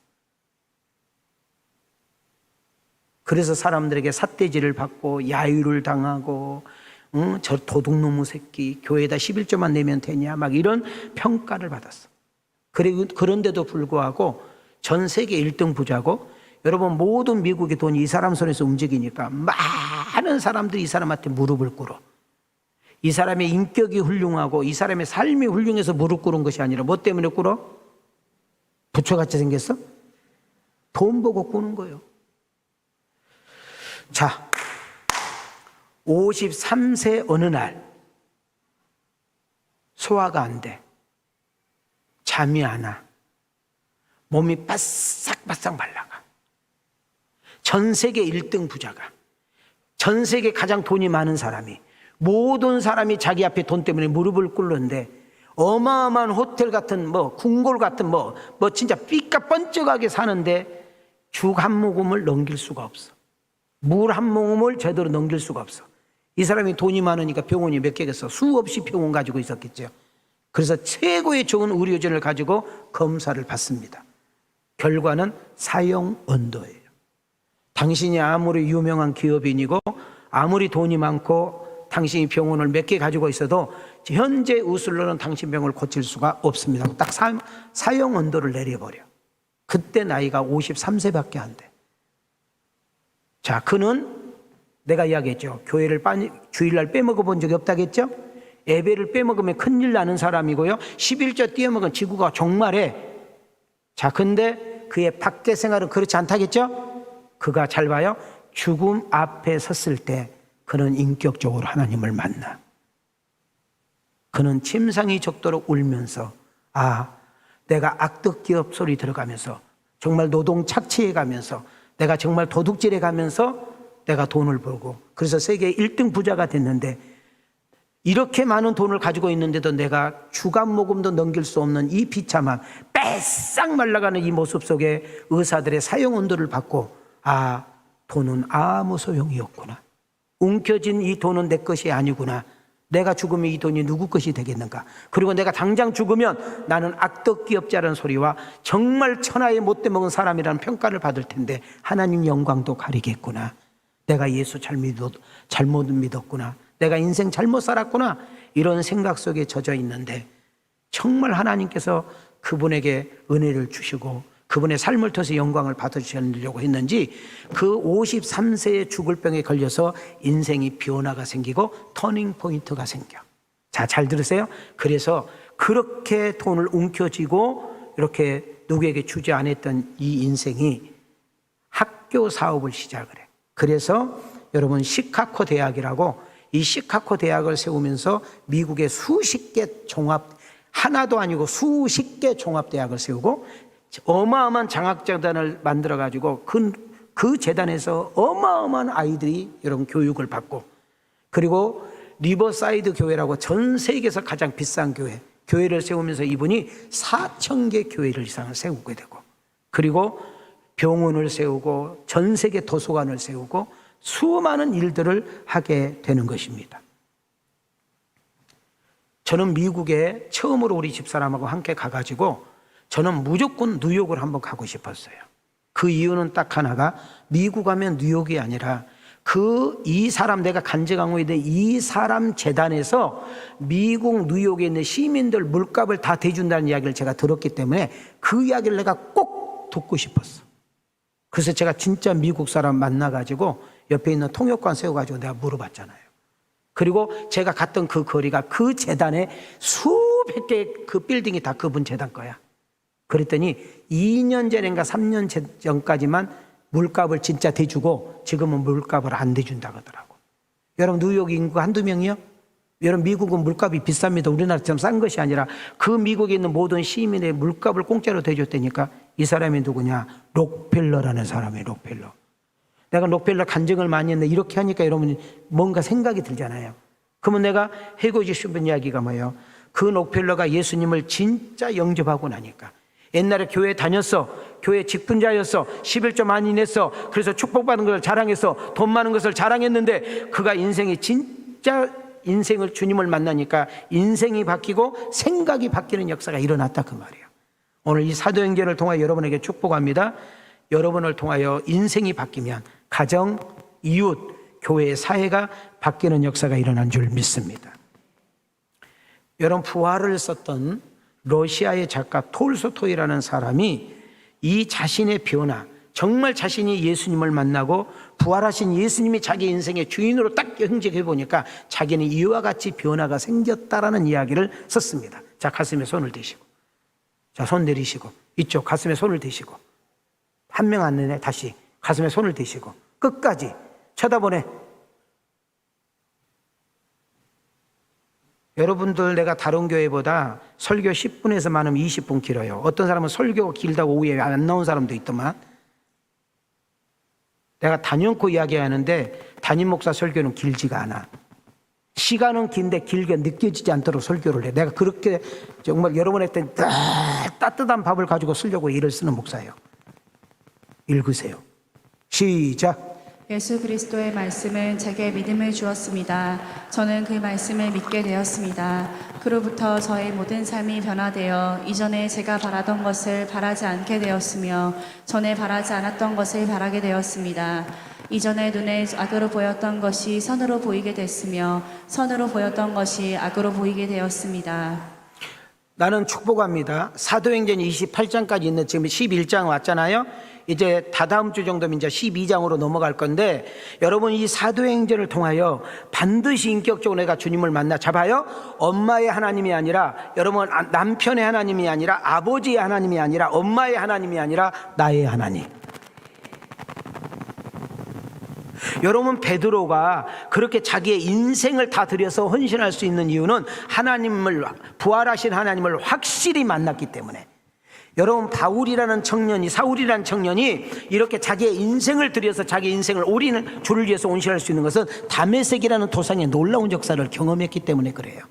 그래서 사람들에게 삿대질을 받고 야유를 당하고 저 도둑놈의 새끼 교회에다 11조만 내면 되냐 막 이런 평가를 받았어. 그런데도 불구하고 전 세계 1등 부자고, 여러분 모든 미국의 돈이 이 사람 손에서 움직이니까 많은 사람들이 이 사람한테 무릎을 꿇어. 이 사람의 인격이 훌륭하고 이 사람의 삶이 훌륭해서 무릎 꿇은 것이 아니라 뭐 때문에 꿇어? 부처같이 생겼어? 돈 보고 꿇는 거예요. 자, 53세 어느 날 소화가 안 돼. 잠이 안 와. 몸이 바싹바싹 말라가. 전 세계 1등 부자가, 전 세계 가장 돈이 많은 사람이, 모든 사람이 자기 앞에 돈 때문에 무릎을 꿇는데 어마어마한 호텔 같은 궁궐 같은 진짜 삐까뻔쩍하게 사는데 죽 한 모금을 넘길 수가 없어. 물 한 모금을 제대로 넘길 수가 없어. 이 사람이 돈이 많으니까 병원이 몇 개겠어? 수없이 병원 가지고 있었겠죠. 그래서 최고의 좋은 의료진을 가지고 검사를 받습니다. 결과는 사형언도예요. 당신이 아무리 유명한 기업인이고 아무리 돈이 많고 당신이 병원을 몇 개 가지고 있어도 현재 의술로는 당신 병을 고칠 수가 없습니다. 딱 사형언도를 내려버려. 그때 나이가 53세밖에 안 돼. 자, 그는 내가 이야기했죠. 교회를 주일날 빼먹어 본 적이 없다겠죠? 예배를 빼먹으면 큰일 나는 사람이고요. 11조 띄어먹은 지구가 종말해. 자, 근데 그의 밖에 생활은 그렇지 않다겠죠? 그가 잘 봐요. 죽음 앞에 섰을 때 그는 인격적으로 하나님을 만나. 그는 침상이 적도록 울면서 내가 악덕 기업 소리 들어가면서 정말 노동 착취해 가면서 내가 정말 도둑질해 가면서 내가 돈을 벌고 그래서 세계 1등 부자가 됐는데 이렇게 많은 돈을 가지고 있는데도 내가 죽 한 모금도 넘길 수 없는 이 비참함, 뺏싹 말라가는 이 모습 속에 의사들의 사형언도를 받고 돈은 아무 소용이 없구나. 움켜진 이 돈은 내 것이 아니구나. 내가 죽으면 이 돈이 누구 것이 되겠는가? 그리고 내가 당장 죽으면 나는 악덕기업자라는 소리와 정말 천하에 못돼 먹은 사람이라는 평가를 받을 텐데 하나님 영광도 가리겠구나. 내가 예수 잘못 믿었구나. 내가 인생 잘못 살았구나. 이런 생각 속에 젖어 있는데 정말 하나님께서 그분에게 은혜를 주시고 그분의 삶을 통해서 영광을 받아주시려고 했는지 그 53세에 죽을 병에 걸려서 인생이 변화가 생기고 터닝 포인트가 생겨. 자, 잘 들으세요. 그래서 그렇게 돈을 움켜쥐고 이렇게 누구에게 주지 않았던 이 인생이 학교 사업을 시작을 해. 그래서 여러분 시카고 대학이라고 이 시카고 대학을 세우면서 미국의 수십 개 종합, 하나도 아니고 수십 개 종합대학을 세우고 어마어마한 장학재단을 만들어가지고 그 재단에서 어마어마한 아이들이 여러분 교육을 받고, 그리고 리버사이드 교회라고 전 세계에서 가장 비싼 교회를 세우면서 이분이 4,000개 교회를 이상을 세우게 되고, 그리고 병원을 세우고 전 세계 도서관을 세우고 수많은 일들을 하게 되는 것입니다. 저는 미국에 처음으로 우리 집사람하고 함께 가가지고 저는 무조건 뉴욕을 한번 가고 싶었어요. 그 이유는 딱 하나가, 미국 가면 뉴욕이 아니라 이 사람, 내가 간증하고 이 사람 재단에서 미국 뉴욕에 있는 시민들 물값을 다 대준다는 이야기를 제가 들었기 때문에 그 이야기를 내가 꼭 듣고 싶었어. 그래서 제가 진짜 미국 사람 만나가지고 옆에 있는 통역관 세워가지고 내가 물어봤잖아요. 그리고 제가 갔던 그 거리가 그 재단에 수백 개의 그 빌딩이 다 그분 재단 거야. 그랬더니 2년 전인가 3년 전까지만 물값을 진짜 대주고 지금은 물값을 안 대준다고 하더라고. 여러분, 뉴욕 인구 한두 명이요? 여러분, 미국은 물값이 비쌉니다. 우리나라처럼 싼 것이 아니라 그 미국에 있는 모든 시민의 물값을 공짜로 대줬다니까. 이 사람이 누구냐? 록펠러라는 사람이에요. 록펠러. 내가 록펠러 간증을 많이 했는데 이렇게 하니까 여러분이 뭔가 생각이 들잖아요. 그러면 내가 해고지 싶은 이야기가 뭐예요? 그 록펠러가 예수님을 진짜 영접하고 나니까, 옛날에 교회 다녔어, 교회 직분자였어, 11조 많이 냈어, 그래서 축복받은 것을 자랑했어, 돈 많은 것을 자랑했는데 그가 인생이 진짜 인생을 주님을 만나니까 인생이 바뀌고 생각이 바뀌는 역사가 일어났다 그 말이에요. 오늘 이 사도행전을 통하여 여러분에게 축복합니다. 여러분을 통하여 인생이 바뀌면 가정, 이웃, 교회의 사회가 바뀌는 역사가 일어난 줄 믿습니다. 여러분, 부활을 썼던 러시아의 작가 톨스토이라는 사람이 이 자신의 변화, 정말 자신이 예수님을 만나고 부활하신 예수님이 자기 인생의 주인으로 딱 형직해 보니까 자기는 이와 같이 변화가 생겼다라는 이야기를 썼습니다. 자, 가슴에 손을 대시고, 자, 손 내리시고, 이쪽 가슴에 손을 대시고, 한 명 안 내네. 다시 가슴에 손을 대시고 끝까지 쳐다보네. 여러분들, 내가 다른 교회보다 설교 10분에서 많으면 20분 길어요. 어떤 사람은 설교가 길다고 오후에 안 나온 사람도 있더만. 내가 단연코 이야기하는데 담임 목사 설교는 길지가 않아. 시간은 긴데 길게 느껴지지 않도록 설교를 해. 내가 그렇게 정말 여러분한테 따뜻한 밥을 가지고 쓰려고 일을 쓰는 목사예요. 읽으세요. 시작. 예수 그리스도의 말씀은 제게 믿음을 주었습니다. 저는 그 말씀을 믿게 되었습니다. 그로부터 저의 모든 삶이 변화되어 이전에 제가 바라던 것을 바라지 않게 되었으며 전에 바라지 않았던 것을 바라게 되었습니다. 이전에 눈에 악으로 보였던 것이 선으로 보이게 됐으며 선으로 보였던 것이 악으로 보이게 되었습니다. 나는 축복합니다. 사도행전 28장까지 있는 지금 11장 왔잖아요. 이제 다다음 주 정도면 이제 12장으로 넘어갈 건데, 여러분, 이 사도행전을 통하여 반드시 인격적으로 내가 주님을 만나 잡아요. 엄마의 하나님이 아니라, 여러분, 남편의 하나님이 아니라, 아버지의 하나님이 아니라, 엄마의 하나님이 아니라 나의 하나님. 여러분, 베드로가 그렇게 자기의 인생을 다 들여서 헌신할 수 있는 이유는 하나님을, 부활하신 하나님을 확실히 만났기 때문에. 여러분, 바울이라는 청년이, 사울이라는 청년이 이렇게 자기의 인생을 들여서 자기 인생을 우리는 주를 위해서 온실할 수 있는 것은 다메섹이라는 도상의 놀라운 역사를 경험했기 때문에 그래요.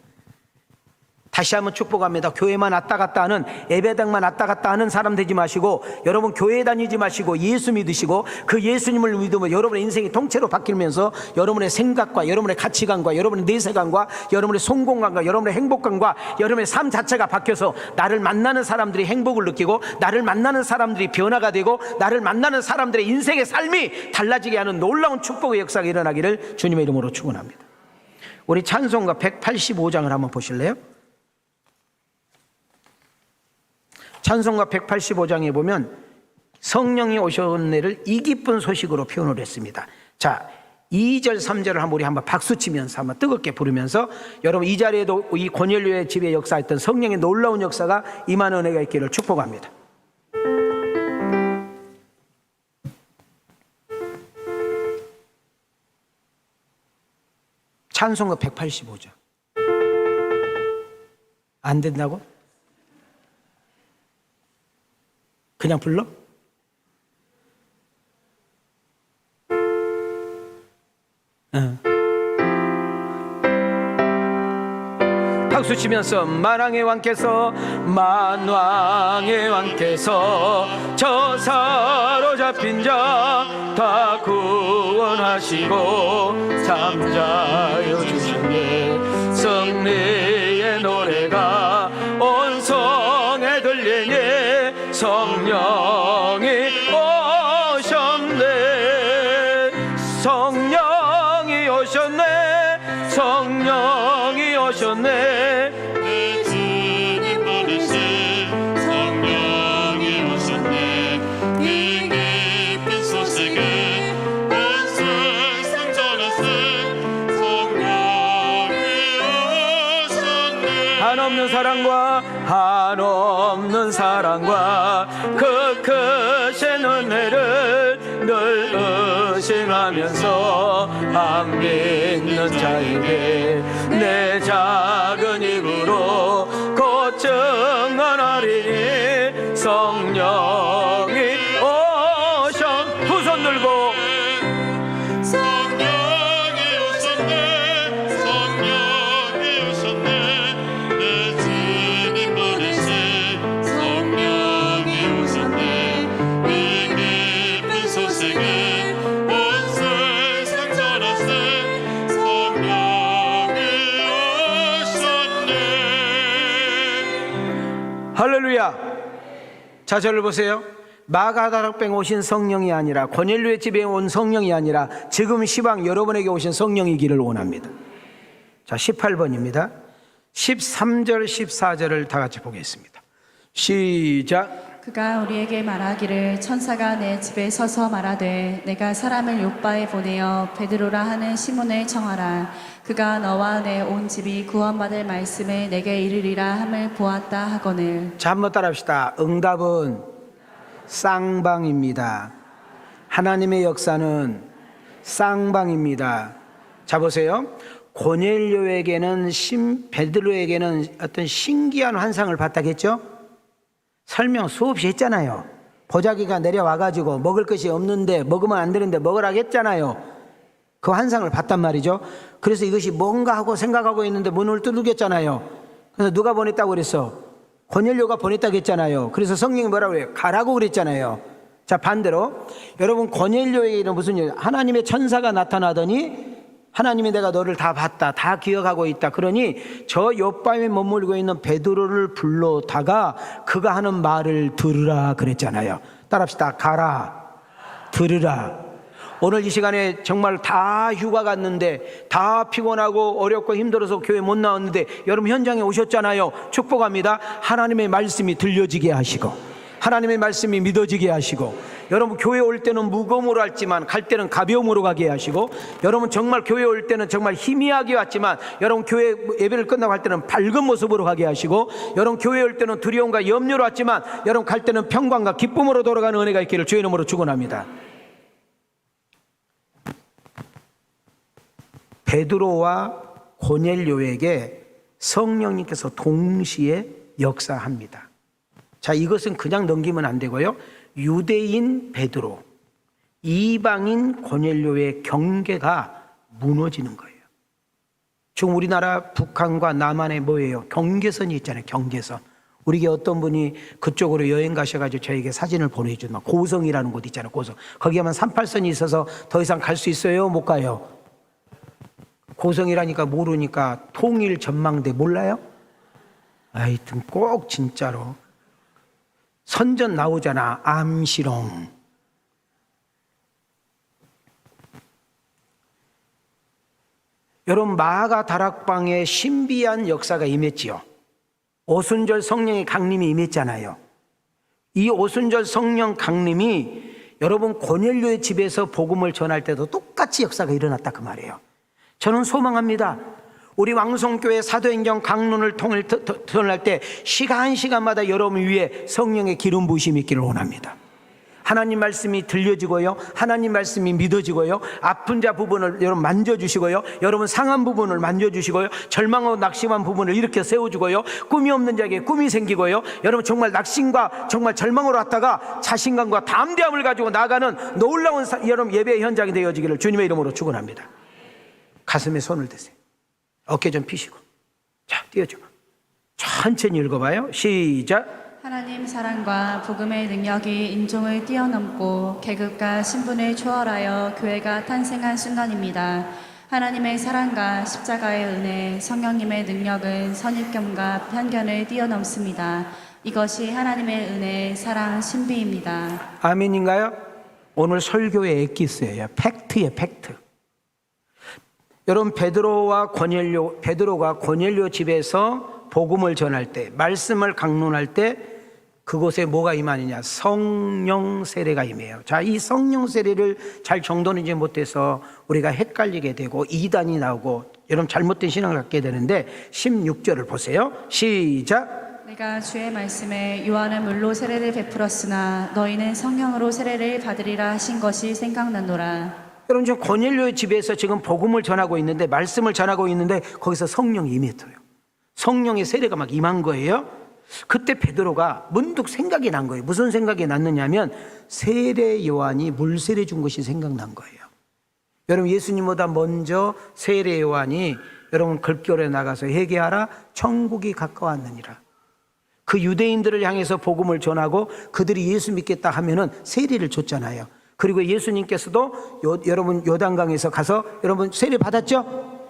다시 한번 축복합니다. 교회만 왔다 갔다 하는, 예배당만 왔다 갔다 하는 사람 되지 마시고, 여러분 교회 다니지 마시고 예수 믿으시고 그 예수님을 믿으면 여러분의 인생이 통째로 바뀌면서 여러분의 생각과 여러분의 가치관과 여러분의 내세관과 여러분의 성공관과 여러분의 행복관과 여러분의 삶 자체가 바뀌어서 나를 만나는 사람들이 행복을 느끼고, 나를 만나는 사람들이 변화가 되고, 나를 만나는 사람들의 인생의 삶이 달라지게 하는 놀라운 축복의 역사가 일어나기를 주님의 이름으로 축원합니다. 우리 찬송가 185장을 한번 보실래요? 찬송가 185장에 보면 성령이 오셨네를 이 기쁜 소식으로 표현을 했습니다. 자, 2절 3절을 우리 한번 박수치면서 한번 뜨겁게 부르면서, 여러분 이 자리에도 이 고넬료의 집에 역사했던 성령의 놀라운 역사가 임하는 은혜가 있기를 축복합니다. 찬송가 185장 안 된다고? 그냥 불러? 박수 치면서 만왕의 왕께서 저 사로잡힌 자 다 구원하시고 잠자여 주시네. 승리의 노래가 온 성에 들리니 성령이 오셨네. 성령이 오셨네. 성령이 오셨네. 내 주님 부르신 성령이 오셨네. 이 깊은 소식을 온 세상 전하세. 성령이 오셨네. 한없는 사랑과 그 크신 은혜를 늘 의심하면서 안 믿는 자에게 내 작은 입으로 곧 증언하리니 성령이 오셔. 두 손 들고 성령이 오셨네. 성령이 오셨네. 내 주님 부르신 성령이 오셨네. 이 깊은 소식을 온 세상 전하세. 성령이 오셨네. 할렐루야. 자, 저를 보세요. 마가다락방에 오신 성령이 아니라, 고넬료의 집에 온 성령이 아니라 지금 시방 여러분에게 오신 성령이기를 원합니다. 자, 18번입니다 13절 14절을 다 같이 보겠습니다. 시작. 그가 우리에게 말하기를 천사가 내 집에 서서 말하되 내가 사람을 요바에 보내어 베드로라 하는 시몬을 청하라. 그가 너와 내 온 집이 구원받을 말씀을 내게 이르리라 함을 보았다 하거늘. 자, 한번 따라합시다. 응답은 쌍방입니다. 하나님의 역사는 쌍방입니다. 자, 보세요. 고넬료에게는 베드로에게는 어떤 신기한 환상을 봤다겠죠? 설명 수없이 했잖아요. 보자기가 내려와가지고 먹을 것이 없는데, 먹으면 안 되는데 먹으라고 했잖아요. 그 환상을 봤단 말이죠. 그래서 이것이 뭔가 하고 생각하고 있는데 문을 두들겼잖아요. 그래서 누가 보냈다고 그랬어? 고넬료가 보냈다고 했잖아요. 그래서 성령이 뭐라고 그래요? 가라고 그랬잖아요. 자, 반대로 여러분, 고넬료에게는 무슨 일? 하나님의 천사가 나타나더니 하나님이 내가 너를 다 봤다, 다 기억하고 있다. 그러니 저 요바에 머물고 있는 베드로를 불러다가 그가 하는 말을 들으라 그랬잖아요. 따라합시다. 가라, 들으라. 오늘 이 시간에 정말 다 휴가 갔는데, 다 피곤하고 어렵고 힘들어서 교회 못 나왔는데 여러분 현장에 오셨잖아요. 축복합니다. 하나님의 말씀이 들려지게 하시고, 하나님의 말씀이 믿어지게 하시고, 여러분 교회 올 때는 무거움으로 왔지만 갈 때는 가벼움으로 가게 하시고, 여러분 정말 교회 올 때는 정말 희미하게 왔지만 여러분 교회 예배를 끝나고 할 때는 밝은 모습으로 가게 하시고, 여러분 교회 올 때는 두려움과 염려로 왔지만 여러분 갈 때는 평강과 기쁨으로 돌아가는 은혜가 있기를 주의 이름으로 축원합니다. 베드로와 고넬료에게 성령님께서 동시에 역사합니다. 자, 이것은 그냥 넘기면 안 되고요. 유대인 베드로, 이방인 고넬료의 경계가 무너지는 거예요. 지금 우리나라 북한과 남한에 뭐예요? 경계선이 있잖아요. 경계선. 우리게 어떤 분이 그쪽으로 여행 가셔가지고 저에게 사진을 보내주는 고성이라는 곳 있잖아요. 고성. 거기 가면 38선이 있어서 더 이상 갈 수 있어요? 못 가요? 고성이라니까 모르니까 통일 전망대 몰라요? 하여튼 꼭 진짜로 선전 나오잖아. 암시롱. 여러분, 마가 다락방에 신비한 역사가 임했지요. 오순절 성령의 강림이 임했잖아요. 이 오순절 성령 강림이 여러분 고넬료의 집에서 복음을 전할 때도 똑같이 역사가 일어났다 그 말이에요. 저는 소망합니다. 우리 왕성교회 사도행전 강론을 통할 때 시간마다 여러분 위에 성령의 기름 부으심이 있기를 원합니다. 하나님 말씀이 들려지고요, 하나님 말씀이 믿어지고요, 아픈 자 부분을 여러분 만져주시고요, 여러분 상한 부분을 만져주시고요, 절망하고 낙심한 부분을 일으켜 세워주고요, 꿈이 없는 자에게 꿈이 생기고요, 여러분 정말 낙심과 정말 절망으로 왔다가 자신감과 담대함을 가지고 나가는 놀라운 여러분 예배 현장이 되어지기를 주님의 이름으로 축원합니다. 가슴에 손을 대세요. 어깨 좀 피시고. 자, 띄워줘. 천천히 읽어봐요. 시작. 하나님 사랑과 복음의 능력이 인종을 뛰어넘고 계급과 신분을 초월하여 교회가 탄생한 순간입니다. 하나님의 사랑과 십자가의 은혜, 성령님의 능력은 선입견과 편견을 뛰어넘습니다. 이것이 하나님의 은혜, 사랑, 신비입니다. 아멘인가요? 오늘 설교의 엑기스예요. 팩트예요, 팩트. 여러분, 베드로가 고넬료 집에서 복음을 전할 때, 말씀을 강론할 때 그곳에 뭐가 임하느냐? 성령 세례가 임해요. 자, 이 성령 세례를 잘 정돈하지 못해서 우리가 헷갈리게 되고 이단이 나오고 여러분 잘못된 신앙을 갖게 되는데 16절을 보세요. 시작. 내가 주의 말씀에 요한은 물로 세례를 베풀었으나 너희는 성령으로 세례를 받으리라 하신 것이 생각나노라. 여러분, 지금 고넬료의 집에서 지금 복음을 전하고 있는데, 말씀을 전하고 있는데 거기서 성령이 임했어요. 성령의 세례가 막 임한 거예요. 그때 베드로가 문득 생각이 난 거예요. 무슨 생각이 났느냐면 세례 요한이 물 세례 준 것이 생각난 거예요. 여러분, 예수님보다 먼저 세례 요한이 여러분 글결에 나가서 회개하라, 천국이 가까웠느니라. 그 유대인들을 향해서 복음을 전하고 그들이 예수 믿겠다 하면은 세례를 줬잖아요. 그리고 예수님께서도 여러분 요단강에서 가서 여러분 세례 받았죠?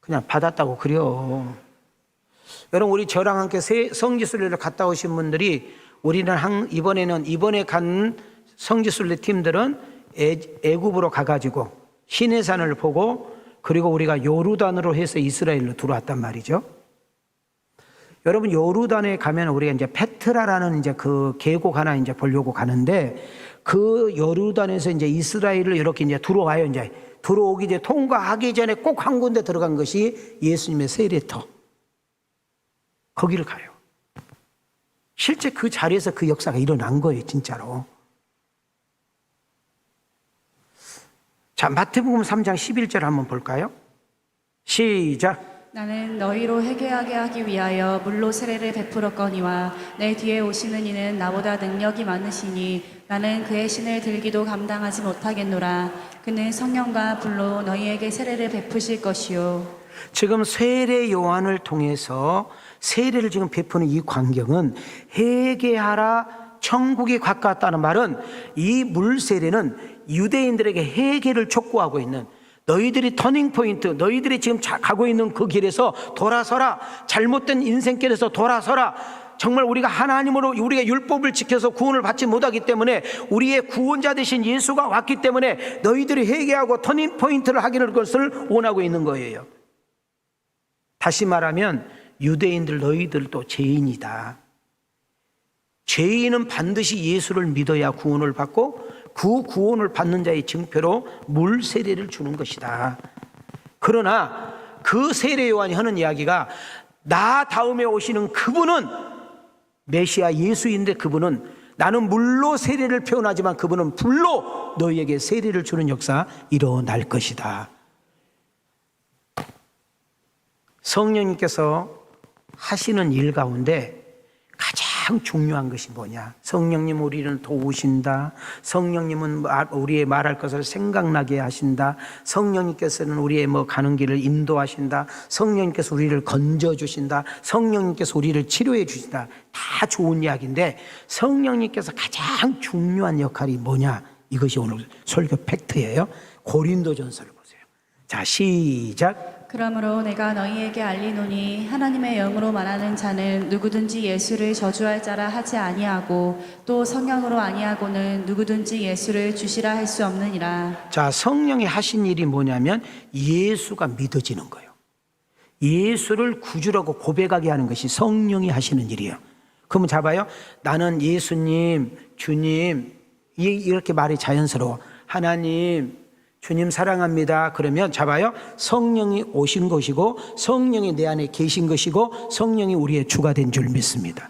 그냥 받았다고 그래요. 여러분, 우리 저랑 함께 성지순례를 갔다 오신 분들이 우리는 이번에 간 성지순례 팀들은 애굽으로 가가지고 시내산을 보고 그리고 우리가 요르단으로 해서 이스라엘로 들어왔단 말이죠. 여러분, 요르단에 가면 우리가 이제 페트라라는 이제 그 계곡 하나 이제 보려고 가는데 그 요르단에서 이제 이스라엘을 이렇게 이제 들어와요. 이제 들어오기 전에 통과하기 전에 꼭 한 군데 들어간 것이 예수님의 세례터. 거기를 가요. 실제 그 자리에서 그 역사가 일어난 거예요, 진짜로. 자, 마태복음 3장 11절 한번 볼까요? 시작. 나는 너희로 회개하게 하기 위하여 물로 세례를 베풀었거니와 내 뒤에 오시는 이는 나보다 능력이 많으시니 나는 그의 신을 들기도 감당하지 못하겠노라. 그는 성령과 불로 너희에게 세례를 베푸실 것이요. 지금 세례 요한을 통해서 세례를 지금 베푸는 이 광경은 회개하라, 천국이 가까웠다는 말은 이 물 세례는 유대인들에게 회개를 촉구하고 있는, 너희들이 터닝포인트, 너희들이 지금 가고 있는 그 길에서 돌아서라, 잘못된 인생길에서 돌아서라. 정말 우리가 하나님으로 우리가 율법을 지켜서 구원을 받지 못하기 때문에 우리의 구원자 되신 예수가 왔기 때문에 너희들이 회개하고 터닝포인트를 하기를 것을 원하고 있는 거예요. 다시 말하면 유대인들, 너희들도 죄인이다. 죄인은 반드시 예수를 믿어야 구원을 받고 그 구원을 받는 자의 증표로 물 세례를 주는 것이다. 그러나 그 세례 요한이 하는 이야기가 나 다음에 오시는 그분은 메시아 예수인데 그분은 나는 물로 세례를 표현하지만 그분은 불로 너희에게 세례를 주는 역사 일어날 것이다. 성령님께서 하시는 일 가운데 가장 가장 중요한 것이 뭐냐? 성령님 우리를 도우신다. 성령님은 우리의 말할 것을 생각나게 하신다. 성령님께서는 우리의 가는 길을 인도하신다. 성령님께서 우리를 건져주신다. 성령님께서 우리를 치료해 주신다. 다 좋은 이야기인데 성령님께서 가장 중요한 역할이 뭐냐? 이것이 오늘 설교 팩트예요. 고린도전서를 보세요. 자, 시작. 그러므로 내가 너희에게 알리노니 하나님의 영으로 말하는 자는 누구든지 예수를 저주할 자라 하지 아니하고 또 성령으로 아니하고는 누구든지 예수를 주시라 할 수 없느니라. 자, 성령이 하신 일이 뭐냐면 예수가 믿어지는 거예요. 예수를 구주라고 고백하게 하는 것이 성령이 하시는 일이에요. 그러면 잡아요. 나는 예수님, 주님 이렇게 말이 자연스러워. 하나님, 주님 사랑합니다. 그러면 잡아요. 성령이 오신 것이고 성령이 내 안에 계신 것이고 성령이 우리의 주가 된 줄 믿습니다.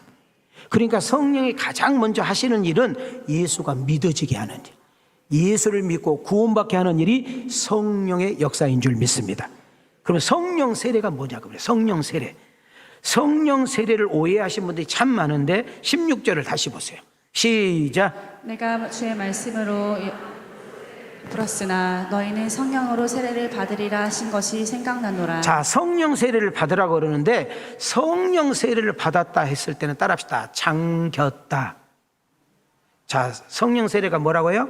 그러니까 성령이 가장 먼저 하시는 일은 예수가 믿어지게 하는 일, 예수를 믿고 구원받게 하는 일이 성령의 역사인 줄 믿습니다. 그러면 성령 세례가 뭐냐? 그래요. 성령 세례. 성령 세례를 오해하신 분들이 참 많은데 16절을 다시 보세요. 시작. 내가 주의 말씀으로 들었으나 너희는 성령으로 세례를 받으리라 하신 것이 생각나노라. 자, 성령 세례를 받으라고 그러는데 성령 세례를 받았다 했을 때는 따라합시다. 잠겼다. 자, 성령 세례가 뭐라고요?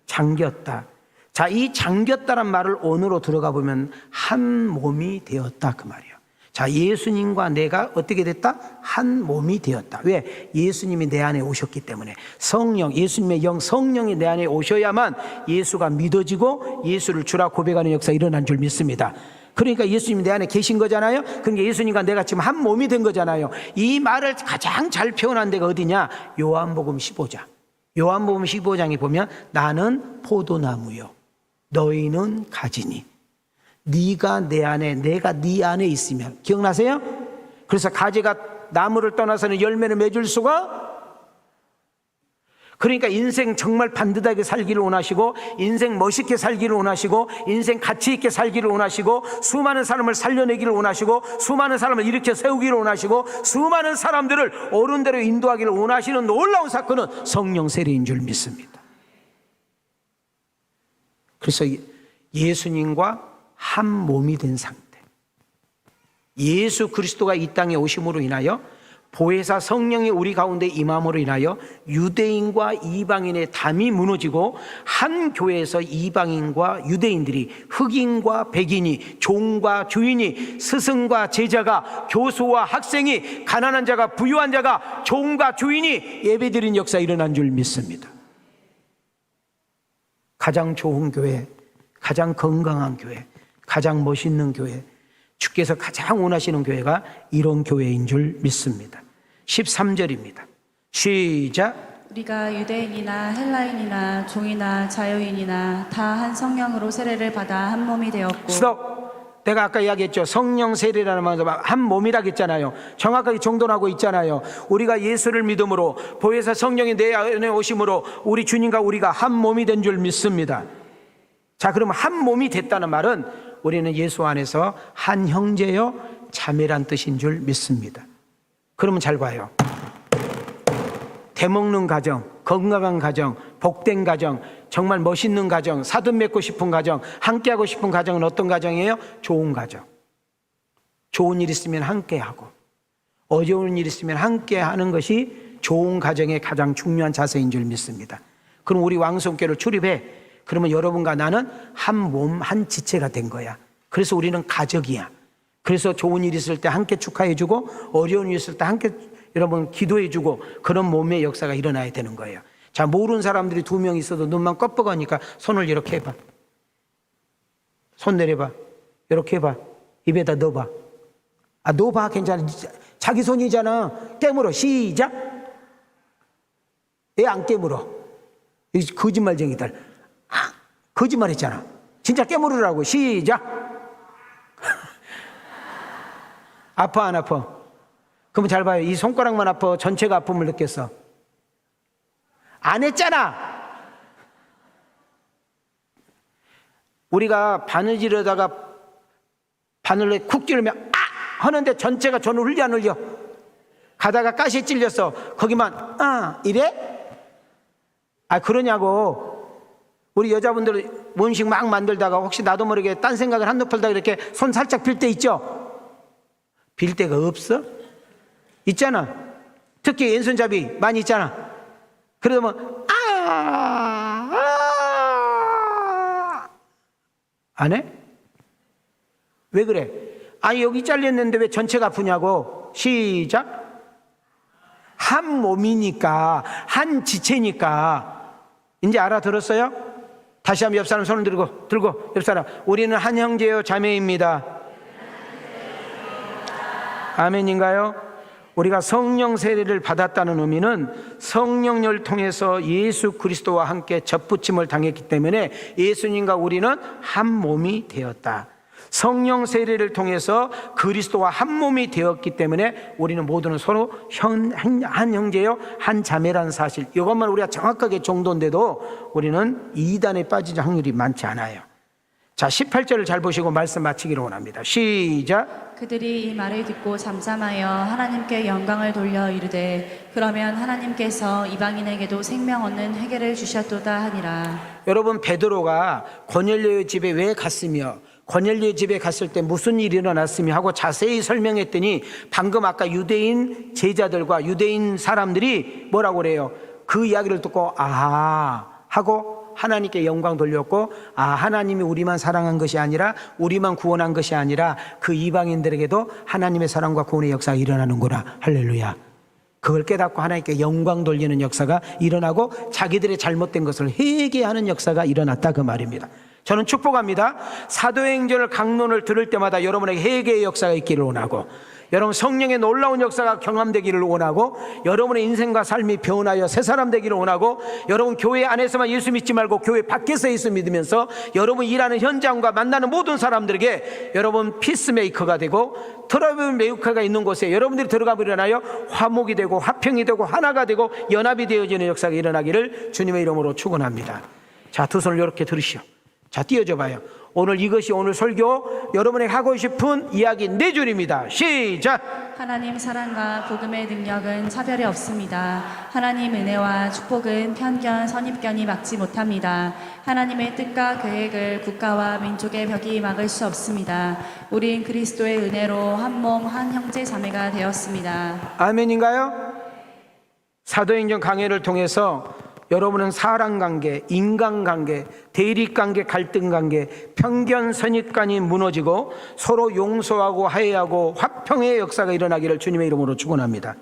잠겼다. 자, 이 잠겼다란 말을 언어로 들어가 보면 한 몸이 되었다 그 말이에요. 자, 예수님과 내가 어떻게 됐다? 한 몸이 되었다. 왜? 예수님이 내 안에 오셨기 때문에. 성령, 예수님의 영, 성령이 내 안에 오셔야만 예수가 믿어지고 예수를 주라 고백하는 역사 일어난 줄 믿습니다. 그러니까 예수님이 내 안에 계신 거잖아요. 그러니까 예수님과 내가 지금 한 몸이 된 거잖아요. 이 말을 가장 잘 표현한 데가 어디냐? 요한복음 15장. 요한복음 15장에 보면 나는 포도나무요 너희는 가지니 네가 내 안에 내가 네 안에 있으면. 기억나세요? 그래서 가지가 나무를 떠나서는 열매를 맺을 수가. 그러니까 인생 정말 반듯하게 살기를 원하시고 인생 멋있게 살기를 원하시고 인생 가치 있게 살기를 원하시고 수많은 사람을 살려내기를 원하시고 수많은 사람을 일으켜 세우기를 원하시고 수많은 사람들을 옳은 대로 인도하기를 원하시는 놀라운 사건은 성령 세례인 줄 믿습니다. 그래서 예수님과 한 몸이 된 상태. 예수 그리스도가 이 땅에 오심으로 인하여 보혜사 성령이 우리 가운데 임함으로 인하여 유대인과 이방인의 담이 무너지고 한 교회에서 이방인과 유대인들이 흑인과 백인이 종과 주인이 스승과 제자가 교수와 학생이 가난한 자가 부유한 자가 종과 주인이 예배드린 역사 일어난 줄 믿습니다. 가장 좋은 교회, 가장 건강한 교회, 가장 멋있는 교회, 주께서 가장 원하시는 교회가 이런 교회인 줄 믿습니다. 13절입니다. 시작. 우리가 유대인이나 헬라인이나 종이나 자유인이나 다 한 성령으로 세례를 받아 한 몸이 되었고. 스톱. 내가 아까 이야기했죠. 성령 세례라는 말은 한 몸이라고 했잖아요. 정확하게 정돈하고 있잖아요. 우리가 예수를 믿음으로 보혜사 성령이 내 안에 오심으로 우리 주님과 우리가 한 몸이 된 줄 믿습니다. 자, 그러면 한 몸이 됐다는 말은 우리는 예수 안에서 한 형제요 자매란 뜻인 줄 믿습니다. 그러면 잘 봐요. 대먹는 가정, 건강한 가정, 복된 가정, 정말 멋있는 가정, 사돈 맺고 싶은 가정, 함께하고 싶은 가정은 어떤 가정이에요? 좋은 가정. 좋은 일 있으면 함께하고 어려운 일 있으면 함께하는 것이 좋은 가정의 가장 중요한 자세인 줄 믿습니다. 그럼 우리 왕성교회를 출입해. 그러면 여러분과 나는 한 몸, 한 지체가 된 거야. 그래서 우리는 가족이야. 그래서 좋은 일 있을 때 함께 축하해주고 어려운 일 있을 때 함께 여러분 기도해주고 그런 몸의 역사가 일어나야 되는 거예요. 자, 모르는 사람들이 2명 있어도 눈만 껌뻑하니까 손을 이렇게 해봐. 손 내려봐. 이렇게 해봐. 입에다 넣어봐. 아, 넣어봐. 괜찮아. 자기 손이잖아. 깨물어. 시작. 왜 안 깨물어? 이 거짓말쟁이들. 거짓말 했잖아. 진짜 깨물으라고. 시작. 아파 안 아파? 그럼 잘 봐요. 이 손가락만 아파? 전체가 아픔을 느꼈어? 안 했잖아. 우리가 바느질하다가 바늘에 쿡 찌르면 아! 하는데 전체가 전을 흘려 안 흘려? 가다가 가시에 찔렸어. 거기만 이래? 그러냐고. 우리 여자분들 문식 막 만들다가 혹시 나도 모르게 딴 생각을 한눈 팔다가 이렇게 손 살짝 빌 때 있죠? 빌 때가 없어? 있잖아. 특히 왼손잡이 많이 있잖아. 그러면 안 해? 왜 그래? 여기 잘렸는데 왜 전체가 아프냐고. 시작. 한 몸이니까, 한 지체니까. 이제 알아들었어요? 다시 한번 옆 사람 손을 들고 옆 사람, 우리는 한 형제요 자매입니다. 아멘인가요? 우리가 성령 세례를 받았다는 의미는 성령을 통해서 예수 그리스도와 함께 접붙임을 당했기 때문에 예수님과 우리는 한 몸이 되었다. 성령 세례를 통해서 그리스도와 한 몸이 되었기 때문에 우리는 모두는 서로 한 형제요 한 자매라는 사실, 이것만 우리가 정확하게 정도인데도 우리는 이단에 빠질 확률이 많지 않아요. 자, 18절을 잘 보시고 말씀 마치기를 원합니다. 시작. 그들이 이 말을 듣고 잠잠하여 하나님께 영광을 돌려 이르되 그러면 하나님께서 이방인에게도 생명 얻는 회개를 주셨도다 하니라. 여러분, 베드로가 고넬료의 집에 왜 갔으며 고넬료의 집에 갔을 때 무슨 일이 일어났으며 하고 자세히 설명했더니 방금 아까 유대인 제자들과 유대인 사람들이 뭐라고 그래요? 그 이야기를 듣고 아하 하고 하나님께 영광 돌렸고, 하나님이 우리만 사랑한 것이 아니라 우리만 구원한 것이 아니라 그 이방인들에게도 하나님의 사랑과 구원의 역사가 일어나는구나. 할렐루야. 그걸 깨닫고 하나님께 영광 돌리는 역사가 일어나고 자기들의 잘못된 것을 회개하는 역사가 일어났다, 그 말입니다. 저는 축복합니다. 사도행전을 강론을 들을 때마다 여러분에게 회개의 역사가 있기를 원하고, 여러분 성령의 놀라운 역사가 경험되기를 원하고, 여러분의 인생과 삶이 변하여 새 사람 되기를 원하고, 여러분 교회 안에서만 예수 믿지 말고 교회 밖에서 예수 믿으면서 여러분 일하는 현장과 만나는 모든 사람들에게 여러분 피스메이커가 되고 트러블 메이커가 있는 곳에 여러분들이 들어가면 일어나요 화목이 되고 화평이 되고 하나가 되고 연합이 되어지는 역사가 일어나기를 주님의 이름으로 축원합니다. 자, 두 손을 이렇게 들으시오. 자, 띄워줘 봐요. 오늘 이것이 오늘 설교 여러분에게 하고 싶은 이야기 4줄입니다. 시작. 하나님 사랑과 복음의 능력은 차별이 없습니다. 하나님 은혜와 축복은 편견, 선입견이 막지 못합니다. 하나님의 뜻과 계획을 국가와 민족의 벽이 막을 수 없습니다. 우린 그리스도의 은혜로 한 몸, 한 형제 자매가 되었습니다. 아멘인가요? 사도행전 강해를 통해서 여러분은 사람관계, 인간관계, 대립관계, 갈등관계, 편견, 선입관이 무너지고 서로 용서하고 화해하고 화평의 역사가 일어나기를 주님의 이름으로 축원합니다.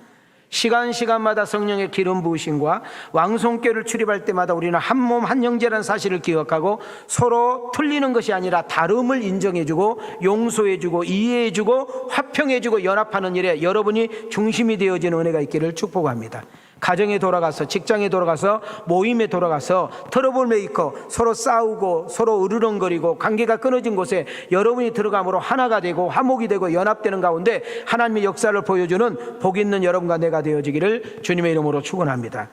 시간마다 성령의 기름 부으심과 왕성교를 출입할 때마다 우리는 한 몸 한 형제라는 사실을 기억하고 서로 틀리는 것이 아니라 다름을 인정해주고 용서해주고 이해해주고 화평해주고 연합하는 일에 여러분이 중심이 되어지는 은혜가 있기를 축복합니다. 가정에 돌아가서, 직장에 돌아가서, 모임에 돌아가서 트러블 메이커, 서로 싸우고 서로 으르렁거리고 관계가 끊어진 곳에 여러분이 들어감으로 하나가 되고 화목이 되고 연합되는 가운데 하나님의 역사를 보여주는 복 있는 여러분과 내가 되어지기를 주님의 이름으로 축원합니다.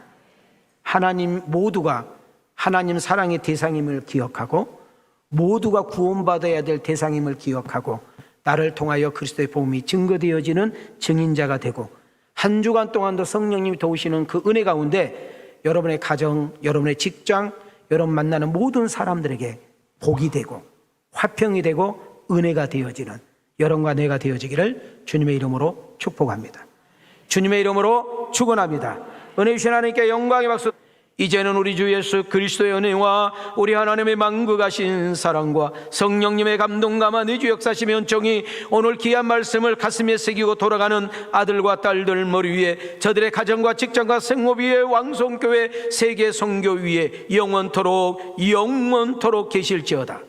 하나님 모두가 하나님 사랑의 대상임을 기억하고 모두가 구원받아야 될 대상임을 기억하고 나를 통하여 그리스도의 복음이 증거되어지는 증인자가 되고 한 주간 동안도 성령님이 도우시는 그 은혜 가운데 여러분의 가정, 여러분의 직장, 여러분 만나는 모든 사람들에게 복이 되고 화평이 되고 은혜가 되어지는 여러분과 내가 되어지기를 주님의 이름으로 축복합니다. 주님의 이름으로 축원합니다. 은혜 주신 하나님께 영광의 박수. 이제는 우리 주 예수 그리스도의 은혜와 우리 하나님의 만국하신 사랑과 성령님의 감동감화 내주 역사심의 은총이 오늘 귀한 말씀을 가슴에 새기고 돌아가는 아들과 딸들 머리 위에 저들의 가정과 직장과 생업 위에 왕성교회 세계 선교 위에 영원토록 계실지어다.